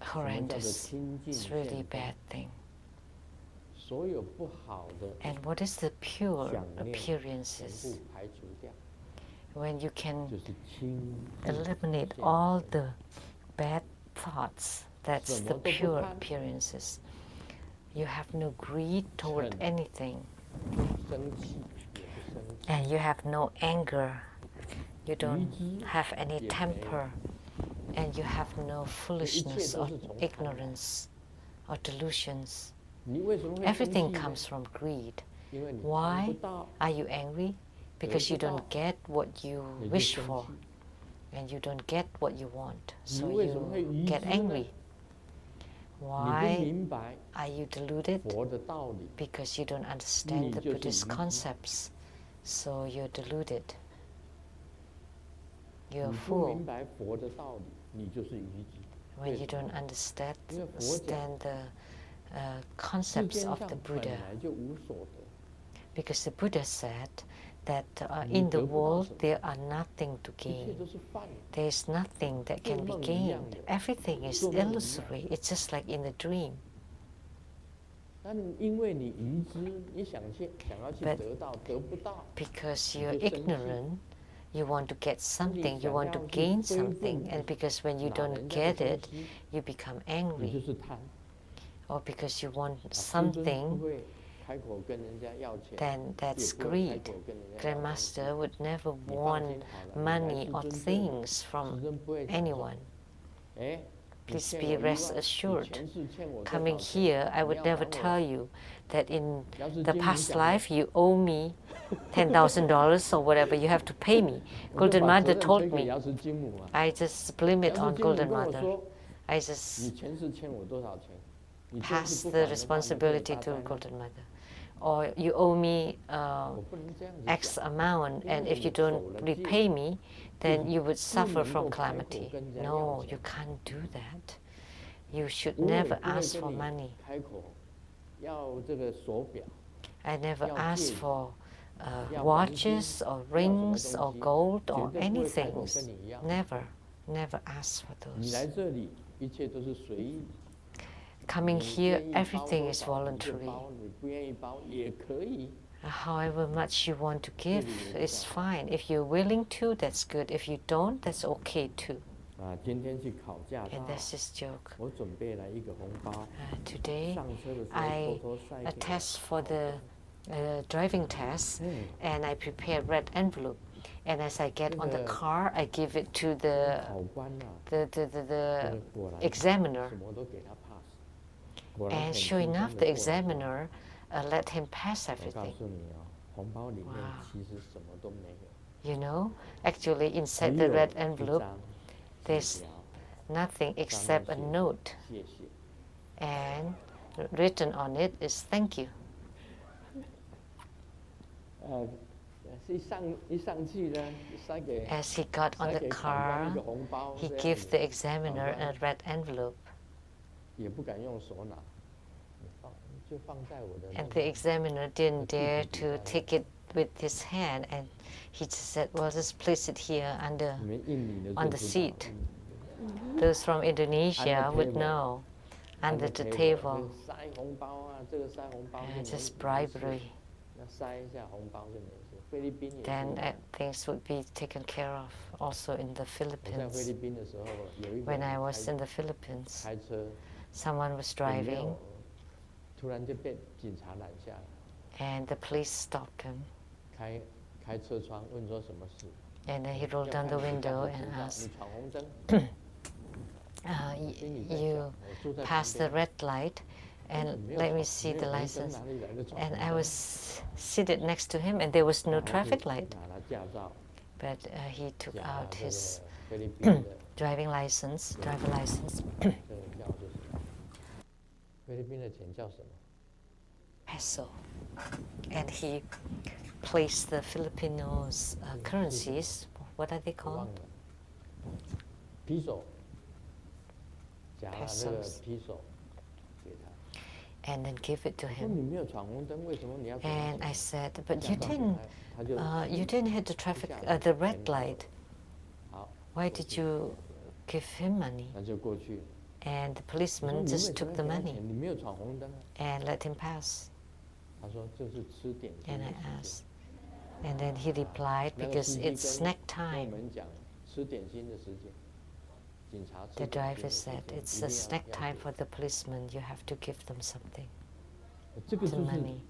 什么叫做 horrendous. 清净 It's really 现 bad thing. 所有不好的 And what is the pure 想念全 appearances? 部排除掉， When you can 就是清净 eliminate 现 all 前 the bad thoughts, that's 什么 the 都不 pure 贪 appearances. You have no greed toward 嗔 anything, 生气也不生气， and you have no anger. You don't 愚痴 have any 也没有 temper, and you have no foolishness 都 or 是从贪来 ignorance or delusions. 你为什么会生气 Everything 呢？ comes from greed. 因为你 Why 看不到， are you angry? Because you 得不 don't 到 get what you 你就 wish 生 for, 气。 and you don't get what you want, 你 so 为什么会 you 愚 get 痴呢？ angry. 你不 Why 明白 are you deluded? 佛的道理， Because you don't understand the 你就是 Buddhist 愚痴。 concepts, so you're deluded. You're a 你不 fool. 明白佛的道理，你就是愚痴。when you don't understand the concepts of the Buddha. Because the Buddha said that in the world there are nothing to gain. There is nothing that can be gained. Everything is illusory. It's just like in a dream. But because you're ignorant, you want to get something, you want to gain something, and because when you don't get it, you become angry. Or because you want something, then that's greed. Grandmaster would never want money or things from anyone. Please be rest assured. Coming here, I would never tell you that in the past life you owe me $10,000 or whatever, you have to pay me. Golden Mother told me. I just blame it on Golden Mother. I just pass the responsibility to Golden Mother. Or you owe me X amount, and if you don't repay me, then you would suffer from calamity. No, you can't do that. You should never ask for money. I never asked for watches or rings or gold or anything. Never ask for those. Coming here, everything is voluntary. However much you want to give is fine. If you're willing to, that's good. If you don't, that's okay too. And that's his joke. Today, I test for the driving test, and I prepare red envelope. And as I get on the car, I give it to the examiner. And sure enough, the examiner let him pass everything. Wow. You know, actually inside the red envelope, there's nothing except a note. And written on it is thank you. As he got on the car, he gave the examiner a red envelope. And the examiner didn't dare to take it with his hand, and he just said, well, just place it here on the seat. Those from Indonesia would know, under the table. Just bribery. Then things would be taken care of. Also in the Philippines. When I was in the Philippines, someone was driving, and the police stopped him. And then he rolled down the window and asked, you passed the red light, and let me see the license. And I was seated next to him, and there was no traffic light. But he took out his driver license. Peso. And he placed the Filipinos' currencies. What are they called? Pesos. And then give it to him. And I said, but you didn't hit the traffic, the red light. Why did you give him money? And the policeman just took the money and let him pass. And I asked. And then he replied, because it's snack time. The driver said, it's the snack time for the policeman. You have to give them something. The money.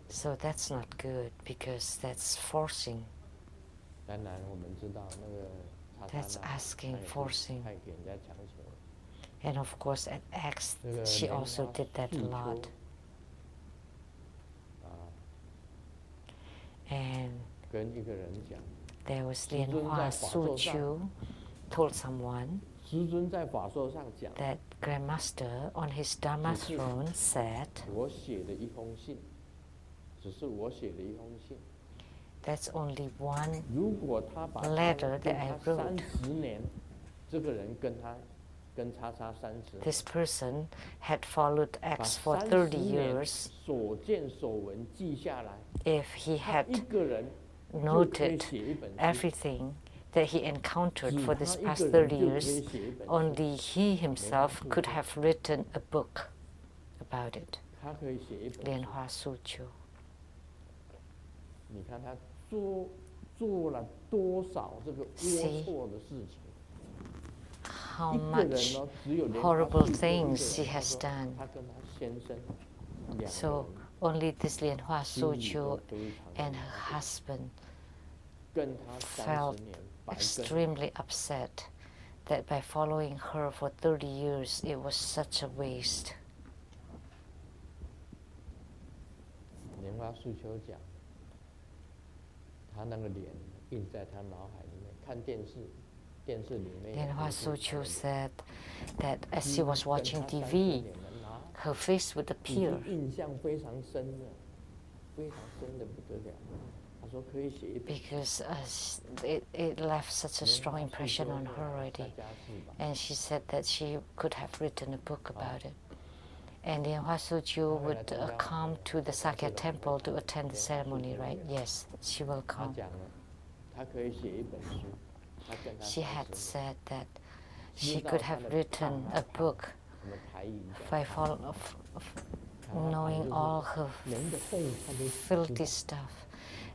So that's not good, because that's forcing. That's asking, forcing. And of course at X, she also did that a lot. And there was Lianhua Suchu told someone that Grandmaster on his Dharma throne said, that's only one letter that I wrote. 这个人跟叉叉30 This person had followed 把 X for 30 30年 years. 所见所闻记下来， If he 他 had 一个人就可以 noted 写一本书， everything that he encountered 只 for 他 this 一 past 个人 30就可以 years, 写一本书， only he himself could have written a book about it. 他可以写一本书。莲花素秋。你看他做了多少这个龌龊的事情， How 一个人 much 呢只有莲花 horrible 素秋一个 things he 人，他 has 说 done. 他跟他先生两 So 个人 only this 莲花素心里秋 都非常的 and 难 her 过， husband 跟他 felt 30年白跟， extremely upset that by following her for 30 years it was such a waste. 莲花素秋讲，他那个脸印在他脑海里面，看电视，电视里面有莲花电视素秋上 said that as 几 she 乎 was 跟 watching 他30 TV, 年的脑 her face would 已经 appear 印象非常深的，非常深的不得了。他说可以写一本， because it left such a strong impression on her 大 already. 家是吧？ And she said that she could have written a book about it. And Lianhua Suju would come to the Sakya temple to attend the ceremony, right? Yes, she will 他 come. 讲了，他可以写一本书，他跟他 She had 30年 said that she could have written a book 我们台语讲 by knowing all her 每一个缝他都 filthy stuff.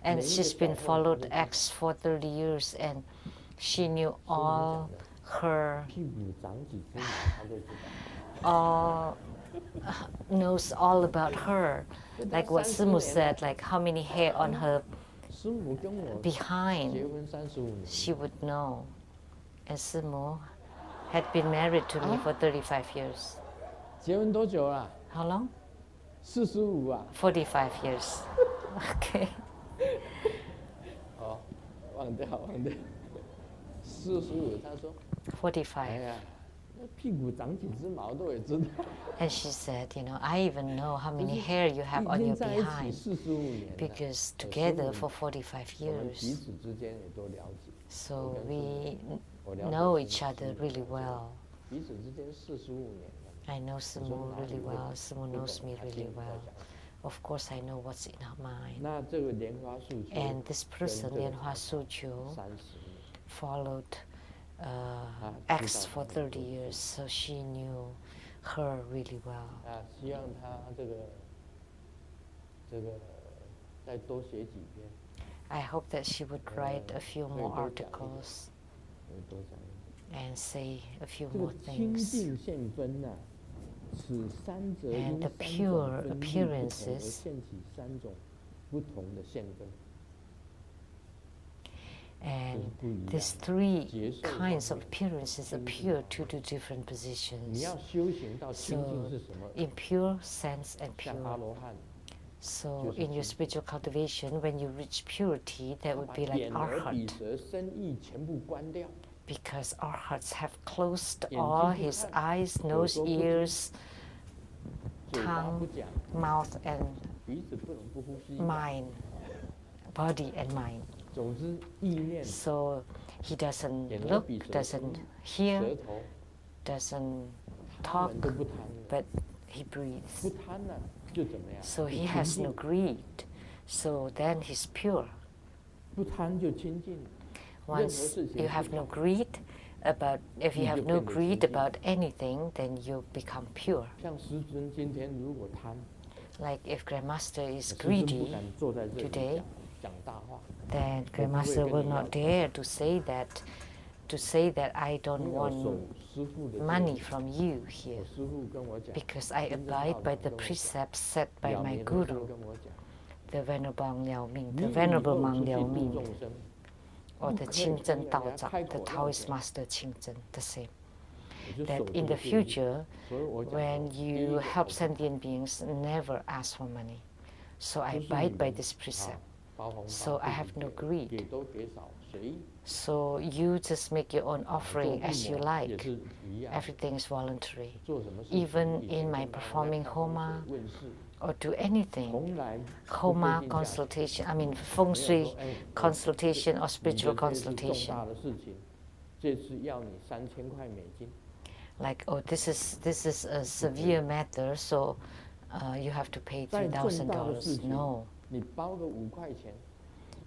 And she's been followed X for 30 years, and she knew all her, 屁股长几根毛他都知道。 all knows all about her. Like what Simu said, like how many hair on her 师母跟我 behind, 结婚35年， she would know. And Simu had been married to me for 35 years. 结婚多久了？ How long? 45啊。 45 years. Okay. 哦，忘掉。45，他说，哎45. 呀，那屁股长几只毛都也知道。 And she said, you know, I even know how many hair you have on 已 your 经在一起 behind 45年了， because together for 45我们彼 years. 此之间也都了解， So we 我了解 know 师 each 母 other 45 really 年 well. 彼此之间45年了。 I know Simu really well. Simu knows me really well. Of course, I know what's in her mind. 那这个莲花素秋 And this person, 跟这个 Lianhua Suju, 30年， followed X for 30 years, so she knew her really well. 啊，希望他这个再多写几篇， I hope that she would write a few more articles 会多讲一点。 and say a few 这 more 个清 things. 净现分呐，此三者 And 因 the 三 pure 种分立不同而 appearances 现起三种不同的现分。 And 这是不一样的。 these three 接受 kinds 方 of 面 appearances appear to do different 你 positions. 要修行到清净 So 是什么？ impure, sense, and 像阿 pure. 罗汉， So in your spiritual cultivation, when you reach purity, that 他 would 把 be like 眼耳鼻 arhat, 舌身意全部关掉， because arhats have closed 眼睛 all 不 his 看， eyes, 耳 nose, 朵不听， ears, 嘴巴不 tongue, 讲， mouth, and 鼻子不能不呼吸。 mind, body and mind. 总之，意念、 So he doesn't 眼耳 look, 鼻舌 doesn't 身、 hear, 舌头， doesn't 他 talk, 们都不贪了， but he breathes. 不贪了就怎么样？ So 就 he 清 has 净 no greed. So then he's pure. 不贪就清净。任何 Once 事情 you 不 have no 贪， greed about, if you 你 have 就 no 变得 greed 清净。 about anything, then you become pure. 像师尊今天如果贪， Like if Grandmaster is 师尊不 greedy, 敢坐在这里 today 讲大话， then 我不会 Grandmaster 跟 will 你要 not 钱。 dare to say that I don't 因为我守 want 师父的 money 戒律 from you here, 我师父跟我讲， because I 真正 abide 道 by 长 the 跟我讲， precepts set by 了 my 明和尚 guru, 跟我讲， the Venerable Liao Ming, 你 the 以 Venerable 后 Mang 出去 Liao 度 Ming, 众生， or 不 the 可以 Qing 跟 Zhen 人 Dao 家 Zhang, 开 the 口要 Taoist 钱， Master Qing Zhen, the same. 我就守 That 这 in 个 the 戒律。 future, 所以我讲说， when 第一 you 个 help 我看 sentient beings, never ask for money. So I 都是 abide 你 by 们 this 啊 precept. 包红 So 包 I 自 have 己 no 给， greed. 给多给少随意。 So you just make your own 做 offering 父 as you 母 like. 也是一样， Everything is voluntary. 做什么事情 Even 以前 in my 跟大家 performing 看风水 Homa 问事， or do anything, 从来不 Homa 费劲下钱。 consultation, I mean 没 feng 有 shui 说哎， consultation or 你的 spiritual 这是重 consultation. 大的事情，这次要你3000块美金。 Like, oh, this is a severe matter, so you have to pay 再重大的 $3,000. 事情， No. 你包个5块钱，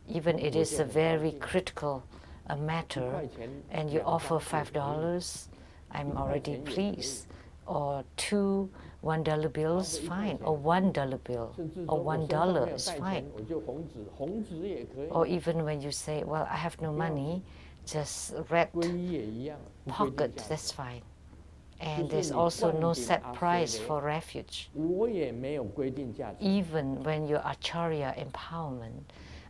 Even it is a very critical matter, 1块钱 and you 2 offer 张就可以。 $5, I'm 1块 already 钱也可以。 pleased. Or 2 $1 bills, 1 fine. 块 Or 钱。 $1 bill. 甚至 Or 说我身上 $1 没有 is 带 fine. 钱，我就红纸也可以。 Or even when you say, well, I have no money, just red 皈依也一样，不规定 pocket, 价钱。 that's fine. And 就是 there's 你 also 灌 no 顶 set 阿 price 阇 for 雷， refuge. 我也没有规定价钱。 Even when you're Acharya empowerment,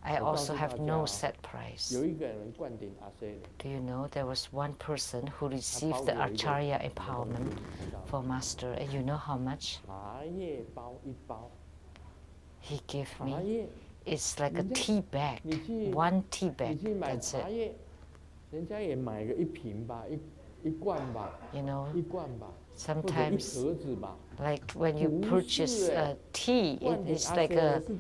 I 我告 also 诉 have 大家 no 啊， set price. 有一个人灌顶阿阇雷， Do you know there was one person who 他 received 包 the 给我一个 Acharya 什么东 empowerment 西，你知道吗？ for master, and you know how much 茶叶包1包， he gave 茶 me? 叶 It's like a 人家 tea bag, 你去 one tea 你 bag, 去买 that's 茶 it. 叶，人家也买个1瓶吧，一罐吧， You know, 1罐吧，或者1 sometimes 盒子吧。 like when you 不 purchase 是欸， tea, 灌 it 顶 is 阿 like 阇雷 a 是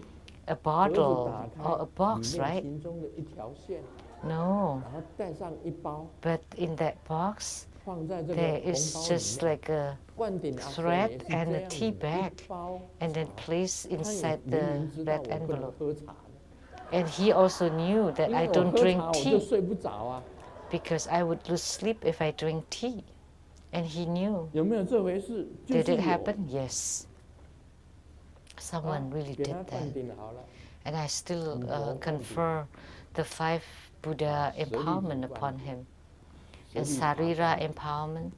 a 盒子 bottle 打 or 开， a box, 里面 right? 其中的一条线， No, 然后带上1包， but in that box 放在这个 there 红 is 包里 just 面。 like a 灌顶阿阇 thread 雷是 and 这 a 样 tea 子， bag, 1包 and then 茶， placed 他也 inside 明 the 明知道 red 我不能 envelope. 喝茶的， And he also knew that 因 I 为我 don't 喝 drink 茶我就 tea 睡不着啊。 because I would lose sleep if I drink tea. And he knew. 有没有这回事？就 Did 是 it 有。 happen? Yes. 啊 Someone really 给他 did 灌 that. 顶好了， And I still 5罗灌顶， confer the 5 Buddha 舍利子 empowerment 灌 upon 顶， him. 舍 And 利塔 Sarira 灌顶， empowerment,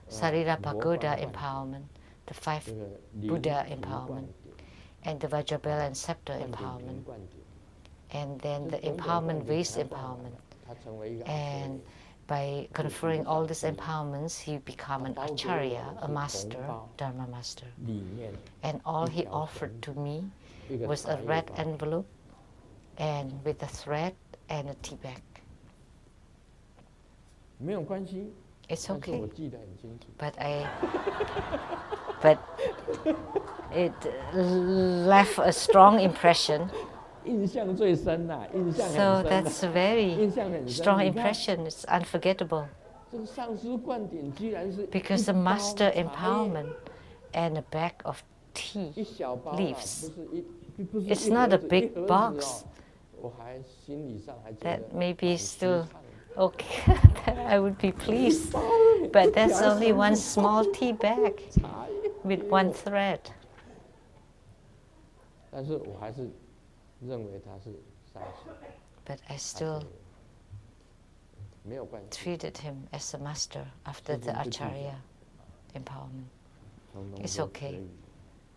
Sarira 5罗 Pagoda 灌顶， empowerment, the 5这个灵 Buddha 符 empowerment, 灌顶， and the Vajrabel and Scepter 灌顶瓶 empowerment, 灌顶， and then 这 the 种种灌 empowerment 顶给 vase 他灌满 empowerment. 了，他成为一个阿阇 And 雷。 by conferring all these empowerments, he became an acharya, a master, dharma master. 里面 And all he 一条 offered 绳 to me 一个 was 茶 a 叶 red 包， envelope and with a thread and a tea bag. 没有关系， It's 但是我 okay, 记得很清楚。 but it left a strong impression. 印象最深呐，印象很 So 深呐， that's a very 印象很深。 strong 你看 impression. It's unforgettable 这个上师灌顶居然是 because 一 the 包 master 茶叶 empowerment and a bag of 一 tea. 小包啦， leaves. 不是 It's 一 not 盒 a 子 big 一盒子 box. 哦，我还心理上还觉 That 得 maybe 蛮 still 舒畅的 okay. That I would be pleased. But that's only one small tea bag 茶叶 with one thread. 但是我还是认为他是上师， But I still 没有关系， treated him as a master after the 事情不计较 acharya empowerment. 通通 It's 都可 okay. 以。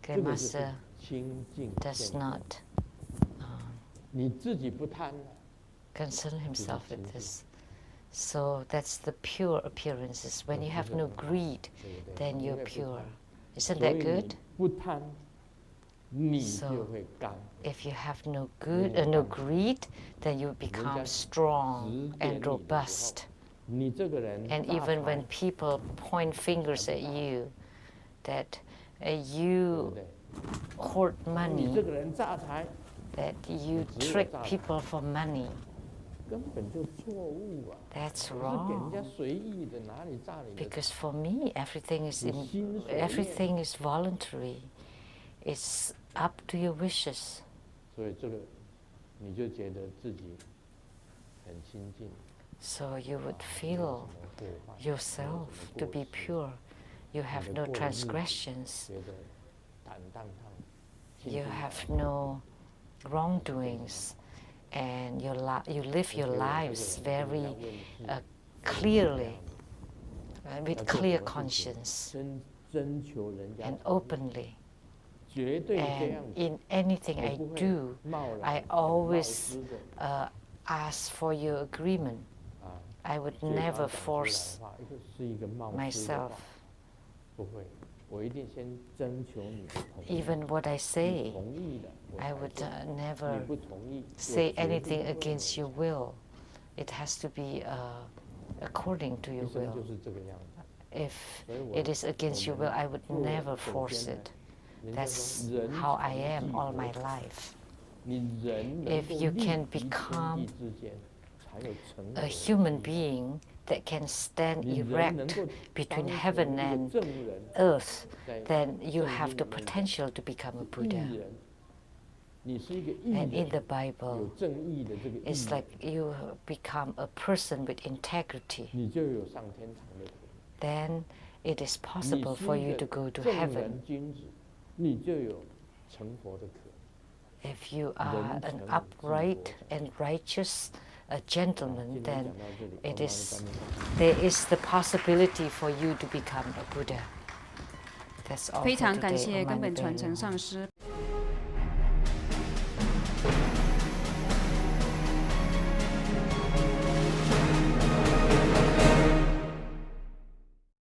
The 这个就是 master 清净 does 现 not 你自己不贪， concern himself with this. So that's the pure appearances. When you have no greed, 对不对？ then 因 you're 为不 pure. 贪 Isn't 所 that 以 good? 你不贪，你 So 就会刚。 If you have no good, no greed, then you become strong and robust. 你这个人 And 大 even 财 when people point fingers at you, that 对不 you 对？ hoard 你 money, 这个人诈财， that you 只有 trick 诈财。 people for money, 根本就错误啊！ that's 我是给人家 wrong. 随意的，哪里诈你的？ Because for me, everything is 你心所愿。 everything is voluntary. It's up to your wishes. 所以这个你就觉得自己很亲近， So you would 没有 feel 什么祸患，没有 yourself 什么 to 过 be 失， pure. You have 你的 no 过的日子 transgressions. 觉得坦荡荡，清 You 清 have 淡淡 no wrongdoings, and you live your 所以我这个 lives 人就是要 very 问自己 clearly, 要 with 做 clear 什么事情 conscience 征求人家 and 同意， openly. 绝对这 And 样子， in anything 我 I 不会 do, 贸然 I 很冒 always 失的 ask for your agreement. 啊， I would 嘴巴 never 讲出来 force 的话，是一个冒失的 myself. 话，不会，我一定先征求你的同意。 Even what I 你 say, 同意的，我 I 才 would 做 never 你不同意，我 say 绝对 anything 不会 against your will. It has to be according to 一 your 生就 will. 是这个样子。 If 所以我 it is against your will, I would 做 never 首 force 先呢 it. 人家 That's 说人 how I 常 am 记 all 佛 my life. 你人能 If 够 you 立 can 敌天 become 地之间， a human being that can stand erect between heaven and earth, then you have the potential to become a Buddha. And in the Bible, it's like you become a person with integrity. Then it is possible for you to go to heaven. If you are an upright and righteous gentleman, then there is the possibility for you to become a Buddha. That's all 非 for 常感 today. 谢 Om 根 Mani 本传 Padme 承 Hum. 上师